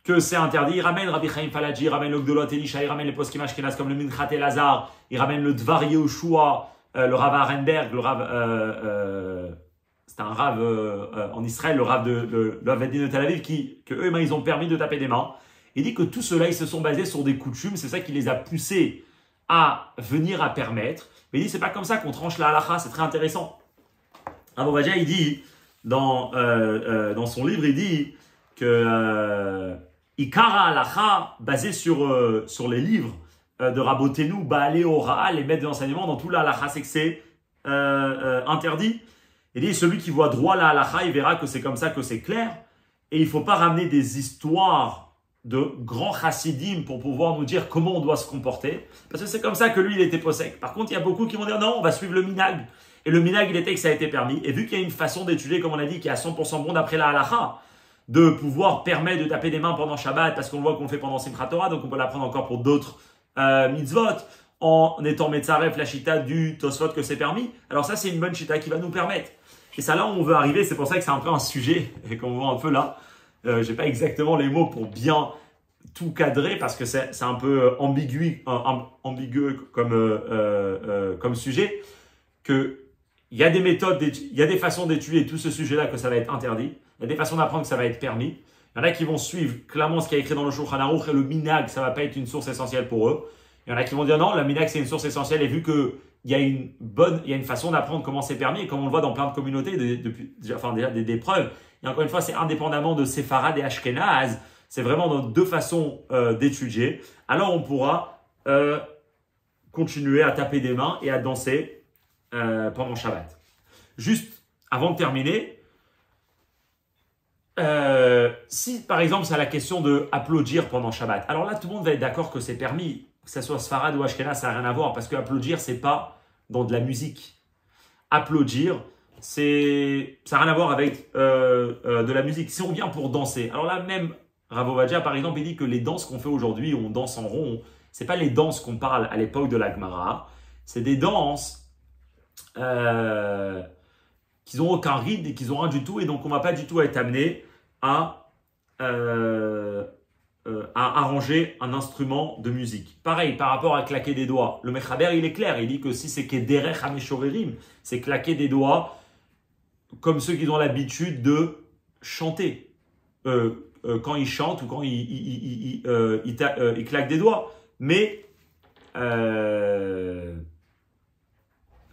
que c'est interdit. Il ramène Rabbi Chaim Falaji, il ramène le Gdolot Elisha, il ramène les poskim Ashkenaz comme le Minchat Elazar, il ramène le Dvar Yehoshua, le Rav Arenberg, le Rav, c'était un Rav en Israël, le Rav de Avadin de Tel Aviv, que eux, ils ont permis de taper des mains. Il dit que tout cela, ils se sont basés sur des coutumes, c'est ça qui les a poussés à venir à permettre. Mais il dit, c'est pas comme ça qu'on tranche la halacha, c'est très intéressant. Rav Ovadia, il dit, dans son livre, il dit que Ikara halacha, basé sur les livres de Rabotenu, Baalé Ora, les maîtres de l'enseignement, dans tout la halacha, c'est que c'est interdit. Il dit, celui qui voit droit la halacha, il verra que c'est comme ça, que c'est clair. Et il ne faut pas ramener des histoires de grands chassidim pour pouvoir nous dire comment on doit se comporter. Parce que c'est comme ça que lui, il était possèque. Par contre, il y a beaucoup qui vont dire, non, on va suivre le minag. Et le minag, il était que ça a été permis. Et vu qu'il y a une façon d'étudier, comme on a dit, qui est à 100% bon d'après la halacha, de pouvoir permettre de taper des mains pendant Shabbat, parce qu'on voit qu'on le fait pendant Simchat Torah, donc on peut l'apprendre encore pour d'autres mitzvot, en étant Metzaref, la chita du Tosfot que c'est permis. Alors ça, c'est une bonne chita qui va nous permettre. Et ça, là, on veut arriver, c'est pour ça que c'est un peu un sujet, et qu'on voit un peu là, j'ai pas exactement les mots pour bien tout cadrer, parce que c'est un peu ambigu comme sujet, que il y a des méthodes, il y a des façons d'étudier tout ce sujet-là que ça va être interdit. Il y a des façons d'apprendre que ça va être permis. Il y en a qui vont suivre clairement ce qui est écrit dans le Shulchan Aruch et le minag, ça ne va pas être une source essentielle pour eux. Il y en a qui vont dire non, le minag c'est une source essentielle et vu qu'il y a une façon d'apprendre comment c'est permis et comme on le voit dans plein de communautés, déjà des preuves. Et encore une fois, c'est indépendamment de Séfarad et Ashkenaz, c'est vraiment dans deux façons d'étudier. Alors on pourra continuer à taper des mains et à danser pendant Shabbat. Juste avant de terminer, si par exemple c'est la question de applaudir pendant Shabbat, alors là tout le monde va être d'accord que c'est permis, que ce soit Sfarad ou Ashkenaz, ça n'a rien à voir parce que applaudir c'est pas dans de la musique. Applaudir ça n'a rien à voir avec de la musique. Si on vient pour danser, alors là même Rav Ovadia par exemple il dit que les danses qu'on fait aujourd'hui, on danse en rond, c'est pas les danses qu'on parle à l'époque de la Gemara, c'est des danses qu'ils n'ont aucun rythme et qu'ils n'ont rien du tout et donc on ne va pas du tout être amené à arranger un instrument de musique. Pareil, par rapport à claquer des doigts, le Mechaber il est clair, il dit que si c'est Kederech HaMeshorerim, c'est claquer des doigts comme ceux qui ont l'habitude de chanter. Quand ils chantent ou quand ils claquent des doigts. Mais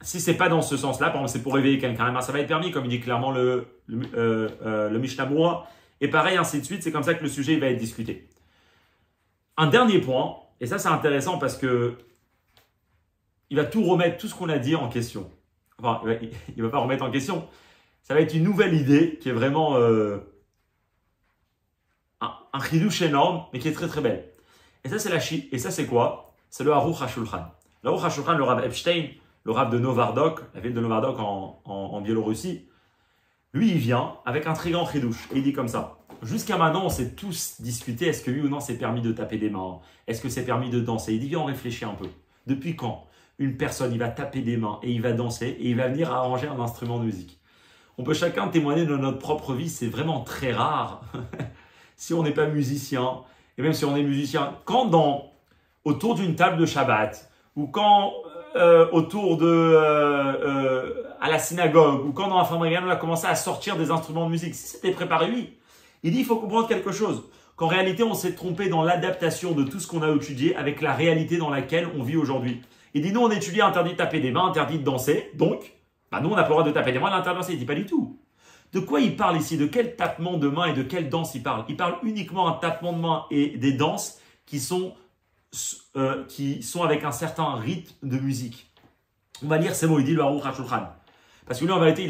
si c'est pas dans ce sens-là, par exemple, c'est pour réveiller quelqu'un, ben ça va être permis, comme il dit clairement le Mishnah Berurah. Et pareil, ainsi de suite, c'est comme ça que le sujet va être discuté. Un dernier point, et ça c'est intéressant parce que il va tout remettre, tout ce qu'on a dit en question. Enfin, il va pas remettre en question. Ça va être une nouvelle idée qui est vraiment un chidouche énorme, mais qui est très très belle. Et ça c'est quoi? C'est le Aruch HaShulchan. Le Aruch HaShulchan, le Rav Epstein, le Rav de Novardok, la ville de Novardok en Biélorussie, lui il vient avec un très grand chidouche et il dit comme ça. Jusqu'à maintenant, on s'est tous discuté, est-ce que oui ou non c'est permis de taper des mains? Est-ce que c'est permis de danser? Il dit, viens, on réfléchit un peu. Depuis quand une personne, il va taper des mains et il va danser et il va venir arranger un instrument de musique? On peut chacun témoigner de notre propre vie, c'est vraiment très rare. Si on n'est pas musicien, et même si on est musicien, quand autour d'une table de Shabbat, ou quand autour à la synagogue, ou quand dans la famille, on a commencé à sortir des instruments de musique, si c'était préparé, oui. Il dit, il faut comprendre quelque chose, qu'en réalité, on s'est trompé dans l'adaptation de tout ce qu'on a étudié avec la réalité dans laquelle on vit aujourd'hui. Il dit, nous, on étudie interdit de taper des mains, interdit de danser, donc, nous, on n'a pas le droit de taper des mains, l'interdit de danser. Il dit pas du tout. De quoi il parle ici? De quel tapement de mains et de quelle danse il parle? Il parle uniquement un tapement de mains et des danses qui sont avec un certain rythme de musique. On va lire ces mots, il dit le Aruch HaShulchan. Parce que lui, en vérité,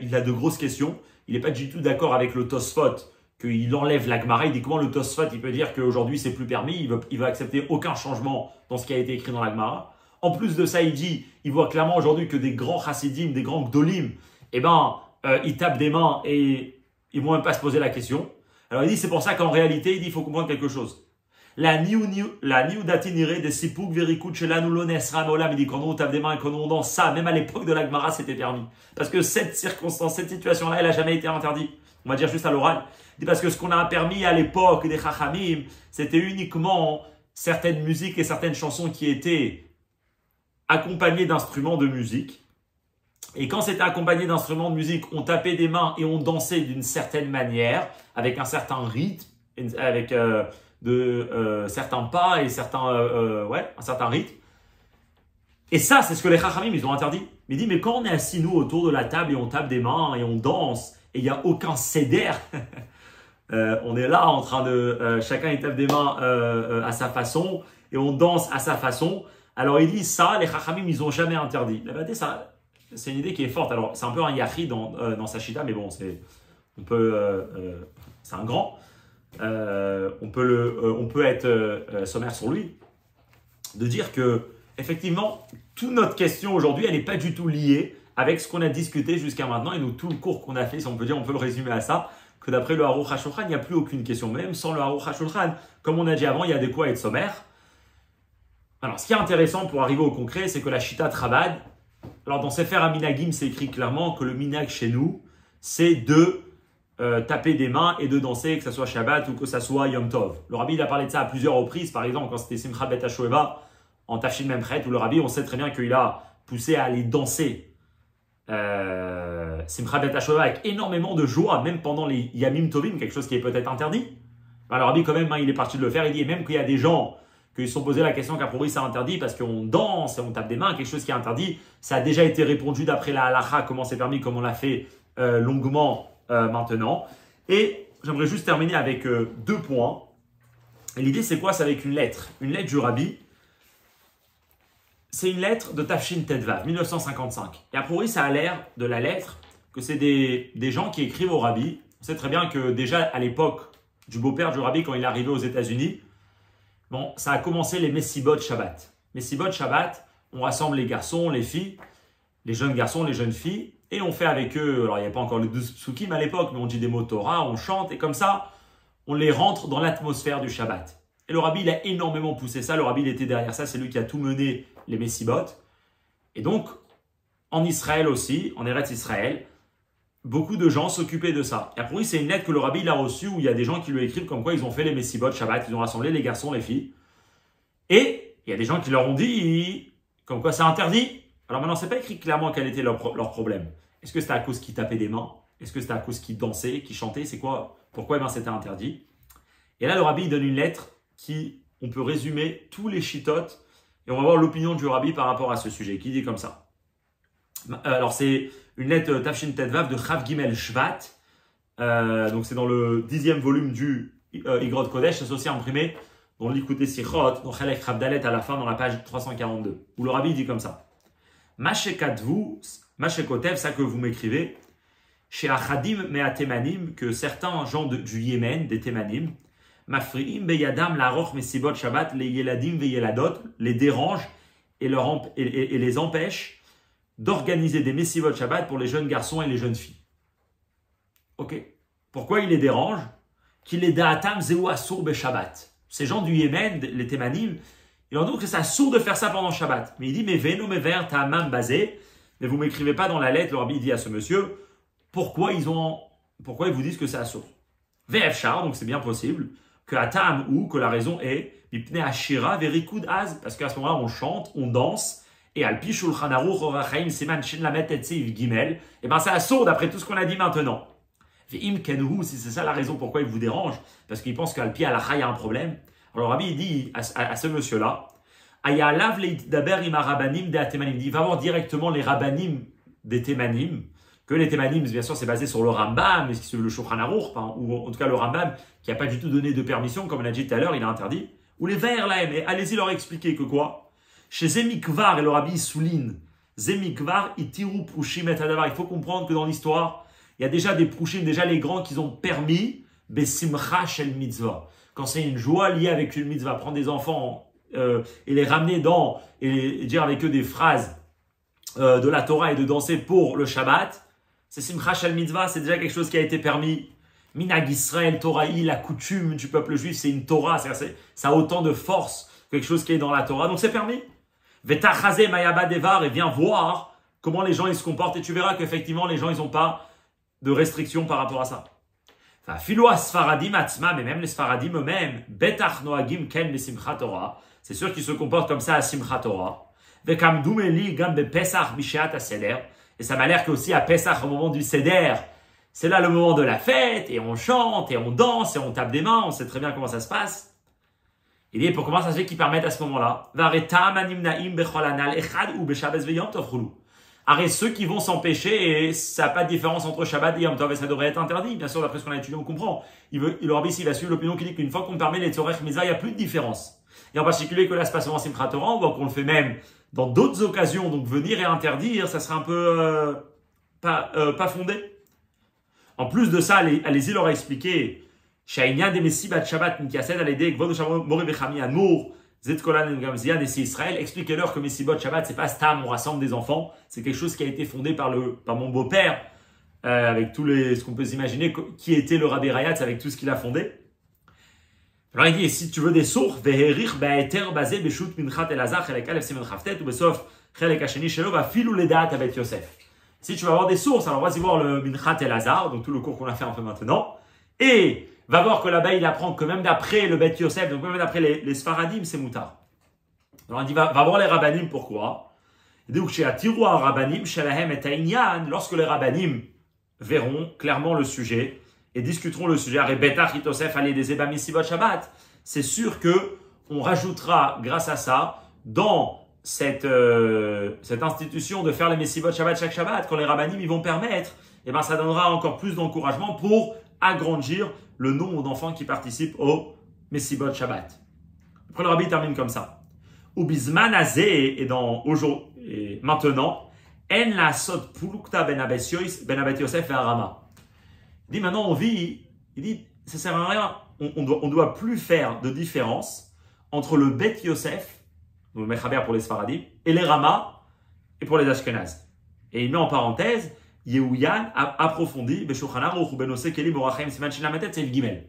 il a de grosses questions. Il n'est pas du tout d'accord avec le Tosfot, qu'il enlève la Gemara. Il dit comment le Tosfot, il peut dire qu'aujourd'hui, c'est plus permis. Il veut accepter aucun changement dans ce qui a été écrit dans la Gemara. En plus de ça, il voit clairement aujourd'hui que des grands chassidim, des grands gdolim, ils tapent des mains et ils ne vont même pas se poser la question. Alors il dit, c'est pour ça qu'en réalité, il faut comprendre quelque chose. La niudati nire de sipuk verikut shelanu lo nesra meolam. Il dit, quand on tape des mains et quand on danse, ça, même à l'époque de la Gemara, c'était permis. Parce que cette circonstance, cette situation-là, elle n'a jamais été interdite. On va dire juste à l'oral. Il dit, parce que ce qu'on a permis à l'époque des chachamim, c'était uniquement certaines musiques et certaines chansons qui étaient accompagnées d'instruments de musique. Et quand c'était accompagné d'instruments de musique, on tapait des mains et on dansait d'une certaine manière, avec un certain rythme, avec certains pas et un certain rythme. Et ça, c'est ce que les Chachamim, ils ont interdit. Mais il dit, mais quand on est assis, nous, autour de la table et on tape des mains et on danse, et il n'y a aucun céder, on est là en train de... chacun, il tape des mains à sa façon et on danse à sa façon. Alors, il dit, ça, les Chachamim, ils n'ont jamais interdit. La vérité, ça... C'est une idée qui est forte. Alors, c'est un peu un yachid dans sa chita, mais bon, c'est un grand. On peut être sommaire sur lui. De dire que, effectivement, toute notre question aujourd'hui, elle n'est pas du tout liée avec ce qu'on a discuté jusqu'à maintenant et nous, tout le cours qu'on a fait, si on peut dire, on peut le résumer à ça, que d'après le Aruch HaShulchan, il n'y a plus aucune question. Même sans le Aruch HaShulchan, comme on a dit avant, il y a de quoi être sommaire. Alors, ce qui est intéressant pour arriver au concret, c'est que la chita Trabad, alors dans Sefer HaMinagim, c'est écrit clairement que le minag chez nous, c'est de taper des mains et de danser, que ce soit Shabbat ou que ce soit Yom Tov. Le rabbi il a parlé de ça à plusieurs reprises, par exemple quand c'était Simchat Bet HaShoeva en Tafshin Memchet, où le rabbi, on sait très bien qu'il a poussé à aller danser Simchat Bet HaShoeva avec énormément de joie, même pendant les Yamim Tovim, quelque chose qui est peut-être interdit. Ben, le rabbi quand même, il est parti de le faire, il dit, et même qu'il y a des gens qu'ils se sont posé la question qu'à priori c'est interdit parce qu'on danse et on tape des mains, quelque chose qui est interdit. Ça a déjà été répondu d'après la halakha, comment c'est permis, comme on l'a fait longuement maintenant. Et j'aimerais juste terminer avec 2 points. Et l'idée c'est quoi? C'est avec une lettre du rabbi. C'est une lettre de Tafshin Tedvav, 1955. Et a priori ça a l'air de la lettre que c'est des gens qui écrivent au rabbi. On sait très bien que déjà à l'époque du beau-père du rabbi, quand il est arrivé aux États-Unis, bon, ça a commencé les Messibot Shabbat. Messibot Shabbat, on rassemble les garçons, les filles, les jeunes garçons, les jeunes filles, et on fait avec eux, alors il n'y a pas encore les 12 psukim à l'époque, mais on dit des mots Torah, on chante, et comme ça, on les rentre dans l'atmosphère du Shabbat. Et le rabbi, il a énormément poussé ça, le rabbi, il était derrière ça, c'est lui qui a tout mené les Messibot. Et donc, en Israël aussi, en Eretz Israël, beaucoup de gens s'occupaient de ça. Et après, c'est une lettre que le rabbi il a reçue où il y a des gens qui lui écrivent comme quoi ils ont fait les Messibot Shabbat, ils ont rassemblé les garçons, les filles. Et il y a des gens qui leur ont dit comme quoi c'est interdit. Alors maintenant, c'est pas écrit clairement quel était leur problème. Est-ce que c'était à cause qu'ils tapaient des mains? Est-ce que c'était à cause qu'ils dansaient, qu'ils chantaient? C'est quoi? Pourquoi c'était interdit? Et là, le rabbi il donne une lettre qui, on peut résumer tous les chitotes et on va voir l'opinion du rabbi par rapport à ce sujet, qui dit comme ça. Alors, c'est une lettre Tafshin Tedvav de Chav Gimel Shvat. Donc, c'est dans le 10e volume du Igrot Kodesh. C'est aussi imprimé dans l'Ikouté Sichot, dans Chelek Chavdalet à la fin, dans la page 342. Où le rabbi dit comme ça. Mashekatvu, Mashekotev, ça que vous m'écrivez, chez Achadim Me'atemanim, que certains gens du Yémen, des Témanim, Mafriim Beyadam Laroch Mesibot Shabbat, les Yeladim Veyeladot, les dérangent et les empêchent d'organiser des Mesibot Shabbat pour les jeunes garçons et les jeunes filles. Ok. Pourquoi il les dérange? Qu'il les da'atam zeu asur be Shabbat. Ces gens du Yémen, les Témanim, ils ont dit que c'est assourd de faire ça pendant Shabbat. Mais il dit, mais veno mever ta'amam basé, mais vous m'écrivez pas dans la lettre, le rabbi dit à ce monsieur, pourquoi ils vous disent que c'est assourd? Ve'efshar, donc c'est bien possible, que atam ou que la raison est, mipne ashira verikud az, parce qu'à ce moment-là, on chante, on danse, et al pishul chanaruch orachaim siman shin lamet etziv gimel, et ben c'est assourd d'après tout ce qu'on a dit maintenant. Ve'im kenhu, si c'est ça la raison pourquoi il vous dérange, parce qu'il pense qu'al pi alachai a un problème. Alors Rabbi il dit à ce monsieur-là, il va voir directement les rabbanim des Témanim, que les Témanim, bien sûr, c'est basé sur le Rambam, qui suit le Shulchan Aruch, ou en tout cas le Rambam, qui n'a pas du tout donné de permission, comme on a dit tout à l'heure, il a interdit, ou les vers là, mais allez-y leur expliquer que quoi? Chez Zemikvar, et le Rabbi souligne, Zemikvar, itiru prushim et hadavar. Il faut comprendre que dans l'histoire, il y a déjà des prushim, déjà les grands qui ont permis, besimcha shel mitzvah. Quand c'est une joie liée avec une mitzvah, prendre des enfants et les ramener et dire avec eux des phrases de la Torah et de danser pour le Shabbat, c'est simcha shel mitzvah, c'est déjà quelque chose qui a été permis. Minag Israël, Torahi, la coutume du peuple juif, c'est une Torah, ça a autant de force que quelque chose qui est dans la Torah, donc c'est permis. Vetachazé mayaba devar, et viens voir comment les gens ils se comportent, et tu verras qu'effectivement les gens ils n'ont pas de restrictions par rapport à ça. Enfin, philo asfaradim atzma, mais même les sfaradim eux-mêmes, betach noagim ken besimchat Torah, c'est sûr qu'ils se comportent comme ça à simchat Torah. Vekam dumeli gam bepesach misheat aseder, et ça m'a l'air qu'aussi à Pesach au moment du seder, c'est là le moment de la fête, et on chante, et on danse, et on tape des mains, on sait très bien comment ça se passe. Il dit, pour comment ça se fait qu'ils permettent à ce moment-là? Arrête ceux qui vont s'empêcher, et ça n'a pas de différence entre Shabbat et Yom Tov, et ça devrait être interdit. Bien sûr, d'après ce qu'on a étudié, on comprend. Le rabbi ici, il va suivre l'opinion qui dit qu'une fois qu'on permet les Tzorech Mitzvah, il n'y a plus de différence. Et en particulier que là, c'est pas seulement Simchat Torah, on voit qu'on le fait même dans d'autres occasions. Donc venir et interdire, ça serait un peu pas fondé. En plus de ça, allez-y leur expliquer. Shaïnia de Messibat Shabbat Mikiased à l'aider, Gvod Shabbat Mori Bechami Amour, Zetkolan Ngamzian et Israël. Expliquez-leur que Messibot Shabbat, c'est pas Stam, on rassemble des enfants. C'est quelque chose qui a été fondé par mon beau-père, avec ce qu'on peut s'imaginer, qui était le Rabbi Rayatz, avec tout ce qu'il a fondé. Alors il dit, si tu veux des sources, Veherich Baeter Bazé Beshut Minchat Elazar, Chelek Alef Simen Chavtet, ou Besof Chelek Hasheni Shelo, va filou les dates avec Yosef. Si tu vas avoir des sources, alors vas-y voir le Minchat Elazar, donc tout le cours qu'on a fait un peu maintenant, et va voir que là-bas il apprend que même d'après le Bet Yosef, donc même d'après les Sfaradim, c'est moutard. Alors il dit, va voir les Rabbanim, pourquoi? Il dit, chez Atiroua Rabbanim, Shalahem et Taïnyan, lorsque les Rabbanim verront clairement le sujet, et discuteront le sujet. C'est sûr que on rajoutera, grâce à ça, dans cette institution de faire les Messivot Shabbat chaque Shabbat, quand les Rabbanim ils vont permettre, et ben ça donnera encore plus d'encouragement pour agrandir le nombre d'enfants qui participent au Messivot Shabbat. Après le Rabbi termine comme ça. Ubizman azé et maintenant, en la sot pulukta ben Abet Yosef et Arama. Il dit maintenant on vit, il dit ça sert à rien, on doit plus faire de différence entre le Bet Yosef, donc le Mechaber pour les Sfaradim, et les Rama et pour les Ashkenaz. Et il met en parenthèse, Yehuyan approfondi, Beshulchan Aruch ou Benose Kelim Orachem Siman Shin Lametet, c'est le Gimel.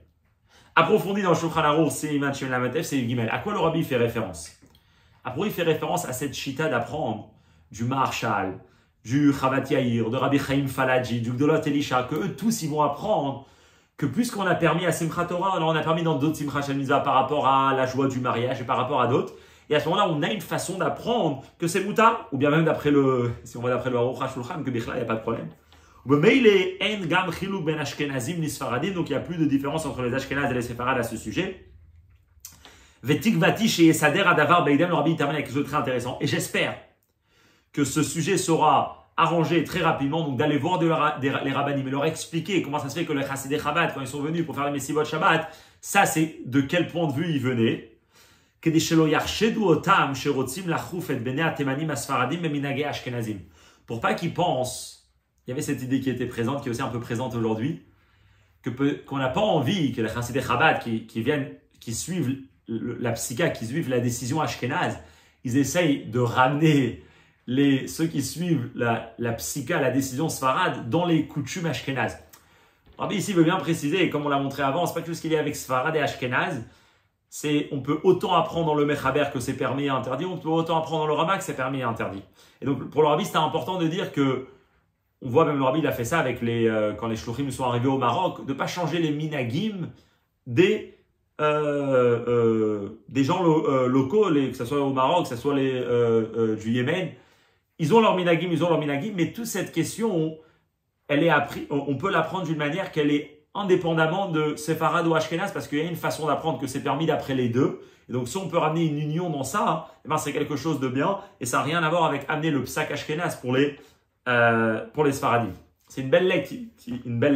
Approfondi dans Shulchan Aruch, Siman Shin Lametet, c'est le Gimel. À quoi le Rabbi fait référence? Après il fait référence à cette chita d'apprendre du Maharshal, du Chavat Yair, de Rabbi Chaim Falaji, du Gdolot Elisha, que eux tous ils vont apprendre que puisqu'on a permis à Simchat Torah, alors on a permis dans d'autres Simchat Shel Mitzvah par rapport à la joie du mariage et par rapport à d'autres. Et à ce moment-là, on a une façon d'apprendre que c'est mouta, ou bien même si on va d'après le Aruch HaShulchan, que Bichla, il n'y a pas de problème. Mais il est en gam chiluk ben Ashkenazim ni Sfaradim, donc il n'y a plus de différence entre les Ashkenaz et les Séfarades à ce sujet. Vetikvati chez Yesader Adavar Beidem, le Rabbi termine avec quelque chose de très intéressant. Et j'espère que ce sujet sera arrangé très rapidement donc d'aller voir les rabbinim et leur expliquer comment ça se fait que les chassidei Chabad, quand ils sont venus pour faire les Messivot Shabbat, ça c'est de quel point de vue ils venaient. Pour pas qu'ils pensent, il y avait cette idée qui était présente, qui est aussi un peu présente aujourd'hui, qu'on n'a pas envie que les chassidei Chabad qui suivent la psycha, qui suivent la décision ashkénaze, ils essayent de ramener ceux qui suivent la psycha, la décision sfarad, dans les coutumes ashkénazes. Rabbi ici veut bien préciser, et comme on l'a montré avant, c'est pas que ce qu'il y a avec sfarad et ashkénaze, on peut autant apprendre dans le Mechaber que c'est permis et interdit, on peut autant apprendre dans le Rama que c'est permis et interdit. Et donc pour le Rabbi, c'était important de dire que, on voit même le Rabbi, il a fait ça avec quand les shluchim sont arrivés au Maroc, de ne pas changer les minagim des gens locaux, que ce soit au Maroc, que ce soit du Yémen. Ils ont leur minagim, mais toute cette question, on peut l'apprendre d'une manière qu'elle est indépendamment de Séfarad ou Ashkenaz, parce qu'il y a une façon d'apprendre que c'est permis d'après les deux. Et donc, si on peut ramener une union dans ça, c'est quelque chose de bien, et ça n'a rien à voir avec amener le Psak Ashkenaz pour les Sfaradim. C'est une belle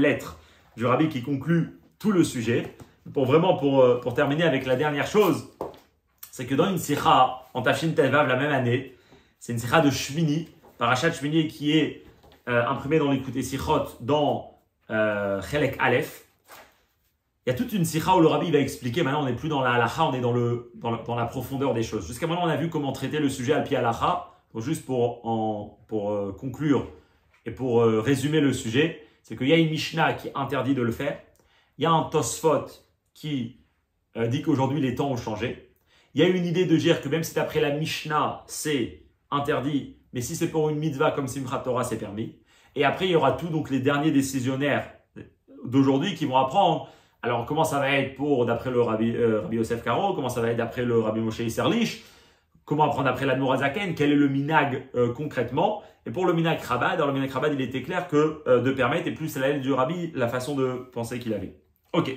lettre du Rabbi qui conclut tout le sujet. Pour terminer avec la dernière chose, c'est que dans une sikha en Tafshin Tevav la même année, c'est une sikha de Shmini, Parashat Shmini, qui est imprimée dans l'écoute Sichot dans Chelek Aleph. Il y a toute une sikha où le Rabbi va expliquer, maintenant on n'est plus dans la halacha, on est dans la profondeur des choses. Jusqu'à maintenant on a vu comment traiter le sujet al-pi halacha. Donc juste pour conclure et pour résumer le sujet, c'est qu'il y a une Mishnah qui interdit de le faire, il y a un Tosfot qui dit qu'aujourd'hui les temps ont changé. Il y a une idée de dire que même si d'après la Mishnah c'est interdit, mais si c'est pour une mitzvah comme Simchat Torah c'est permis. Et après il y aura donc les derniers décisionnaires d'aujourd'hui qui vont apprendre. Alors comment ça va être d'après le Rabbi Yosef Karo, comment ça va être d'après le Rabbi Moshe Isserlich, comment apprendre d'après l'Admor Hazaken, quel est le minag concrètement. Et pour le minag Chabad, dans le minag Chabad il était clair que de permettre, et plus à l'aide du Rabbi, la façon de penser qu'il avait. Ok.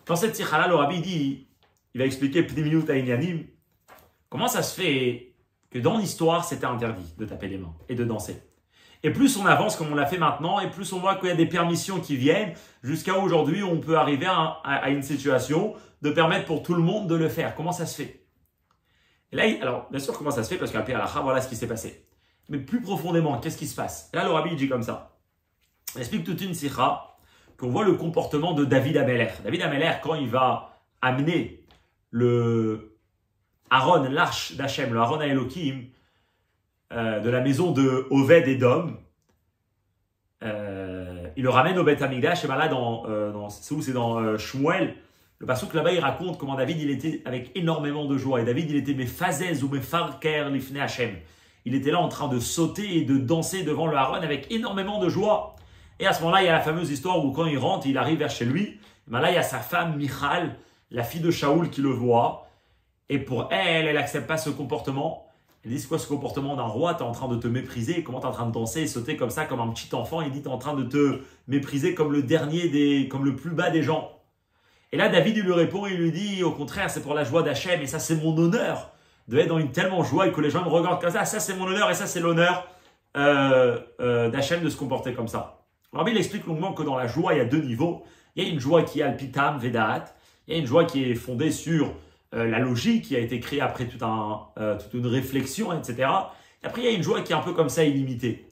Dans cette sikha-là, le Rabbi dit, il va expliquer Pnimiut Inyanim, comment ça se fait que dans l'histoire, c'était interdit de taper les mains et de danser. Et plus on avance comme on l'a fait maintenant, et plus on voit qu'il y a des permissions qui viennent, jusqu'à aujourd'hui, on peut arriver à une situation de permettre pour tout le monde de le faire. Comment ça se fait? Et là, alors, bien sûr, comment ça se fait? Parce qu'à Péalacha, voilà ce qui s'est passé. Mais plus profondément, qu'est-ce qui se passe? Là, le Rabbi dit comme ça. Il explique toute une sikha, qu'on voit le comportement de David Ameler. David Ameler, quand il va amener le Aaron, l'arche d'Hachem, le Aaron à Elohim, de la maison de Oved et d'Om, il le ramène au Beth Hamikdash, et ben là, c'est dans Shmuel, le passouk là-bas, il raconte comment David, il était avec énormément de joie. Et David, il était mefazez ou mefarker lifnei Hachem. Il était là en train de sauter et de danser devant le Aaron avec énormément de joie. Et à ce moment-là, il y a la fameuse histoire où quand il rentre, il arrive vers chez lui. Ben là, il y a sa femme, Michal, la fille de Shaoul, qui le voit. Et pour elle, elle n'accepte pas ce comportement. Elle dit, c'est quoi ce comportement d'un roi? Tu es en train de te mépriser. Comment tu es en train de danser et sauter comme ça, comme un petit enfant? Il dit, tu es en train de te mépriser comme comme le plus bas des gens. Et là, David, il lui répond, il lui dit, au contraire, c'est pour la joie d'Hachem. Et ça, c'est mon honneur de être dans une tellement joie et que les gens me regardent comme ça. Ça, c'est mon honneur et ça, c'est l'honneur d'Hachem de se comporter comme ça. Alors, il explique longuement que dans la joie, il y a deux niveaux. Il y a une joie qui est alpitam, vedaat. Il y a une joie qui est fondée sur la logique, qui a été créée après toute une réflexion, etc. Et après, il y a une joie qui est un peu comme ça, illimitée.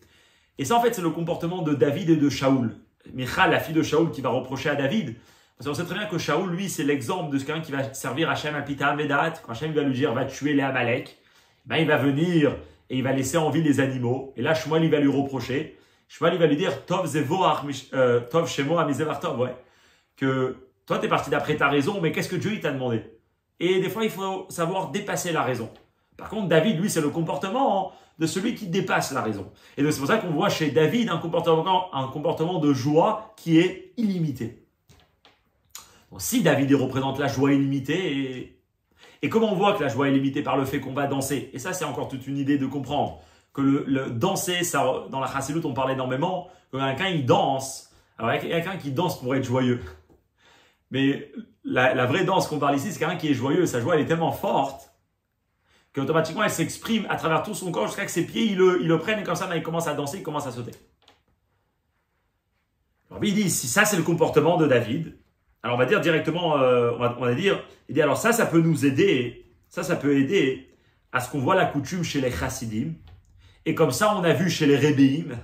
Et ça, en fait, c'est le comportement de David et de Shaoul. Michal, la fille de Shaoul, qui va reprocher à David. Parce qu'on sait très bien que Shaoul, lui, c'est l'exemple de quelqu'un qui va servir Hachem alpitam, vedaat. Quand Hachem va lui dire, va tuer les Amalek, ben, il va venir et il va laisser en vie les animaux. Et là, Shmuel, il va lui reprocher. Shmuel, il va lui dire, Tov Tov Shemo Amizevar Tov, ouais. Que toi, tu es parti d'après ta raison, mais qu'est-ce que Dieu t'a demandé? Et des fois, il faut savoir dépasser la raison. Par contre, David, lui, c'est le comportement de celui qui dépasse la raison. Et donc, c'est pour ça qu'on voit chez David un comportement de joie qui est illimité. Donc, si David, il représente la joie illimitée, et comment on voit que la joie est limitée? Par le fait qu'on va danser. Et ça, c'est encore toute une idée de comprendre que le danser, ça, dans la Chassidout, on parle énormément, que quelqu'un, il danse. Alors, il y a quelqu'un qui danse pour être joyeux. Mais la vraie danse qu'on parle ici, c'est quelqu'un qui est joyeux. Sa joie, elle est tellement forte qu'automatiquement elle s'exprime à travers tout son corps jusqu'à ce que ses pieds ils le prennent et comme ça il commence à danser, il commence à sauter. Alors il dit, si ça c'est le comportement de David, alors on va dire directement, on va dire, il dit alors ça peut nous aider, ça peut aider à ce qu'on voit la coutume chez les chassidim, et comme ça on a vu chez les rébéim,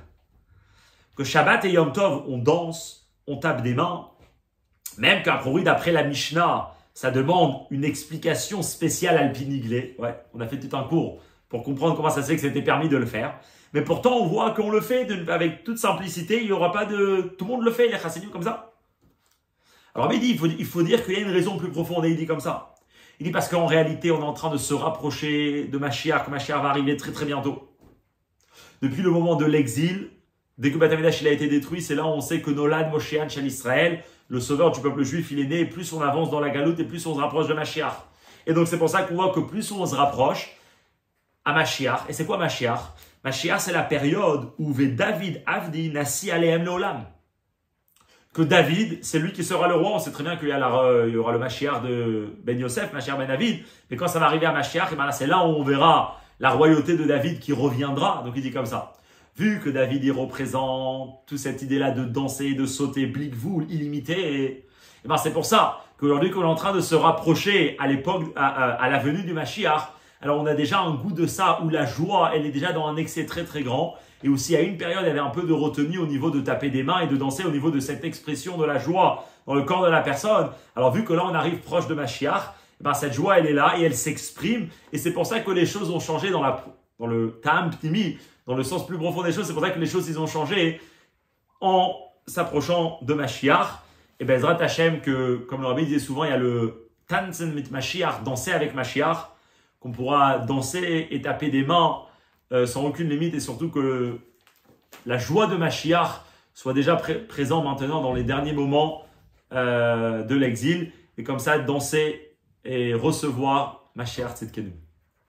que Shabbat et Yom Tov on danse, on tape des mains, même qu'à priori d'après la Mishnah, ça demande une explication spéciale alpiniglée. Ouais, on a fait tout un cours pour comprendre comment ça se fait que c'était permis de le faire. Mais pourtant, on voit qu'on le fait avec toute simplicité. Il n'y aura pas de... Tout le monde le fait, les chassidim, comme ça. Alors, il dit, il faut dire qu'il y a une raison plus profonde. Et il dit comme ça. Il dit parce qu'en réalité, on est en train de se rapprocher de Mashiach, que Mashiach va arriver très très bientôt. Depuis le moment de l'exil, dès que Beth Amikdash a été détruit, c'est là où on sait que Nolad Moshéan Shel Israël, le sauveur du peuple juif, il est né, et plus on avance dans la galoute, et plus on se rapproche de Mashiach. Et donc c'est pour ça qu'on voit que plus on se rapproche à Mashiach. Et c'est quoi Mashiach? Mashiach, c'est la période où David Avdi Nasi Alehem Leolam. Que David, c'est lui qui sera le roi. On sait très bien qu'il y aura le Mashiach de Ben Yosef, Mashiach Ben David. Mais quand ça va arriver à Mashiach, et ben là, c'est là où on verra la royauté de David qui reviendra. Donc il dit comme ça. Vu que David y représente toute cette idée-là de danser, de sauter, blic-voul, illimité, et ben c'est pour ça qu'aujourd'hui qu'on est en train de se rapprocher à l'époque, à la venue du Mashiach, alors on a déjà un goût de ça où la joie, elle est déjà dans un excès très très grand. Et aussi à une période, il y avait un peu de retenue au niveau de taper des mains et de danser au niveau de cette expression de la joie dans le corps de la personne. Alors vu que là on arrive proche de Mashiach, ben cette joie elle est là et elle s'exprime. Et c'est pour ça que les choses ont changé dans le Ta'am Pnimi, dans le sens plus profond des choses. C'est pour ça que les choses ils ont changé en s'approchant de Mashiach. Et ben Ezrat Hashem, que comme le Rabbi disait souvent, il y a le Tanzen mit Mashiach, danser avec Mashiach, qu'on pourra danser et taper des mains sans aucune limite, et surtout que la joie de Mashiach soit déjà présent maintenant dans les derniers moments de l'exil, et comme ça danser et recevoir Mashiach Tzidkenu.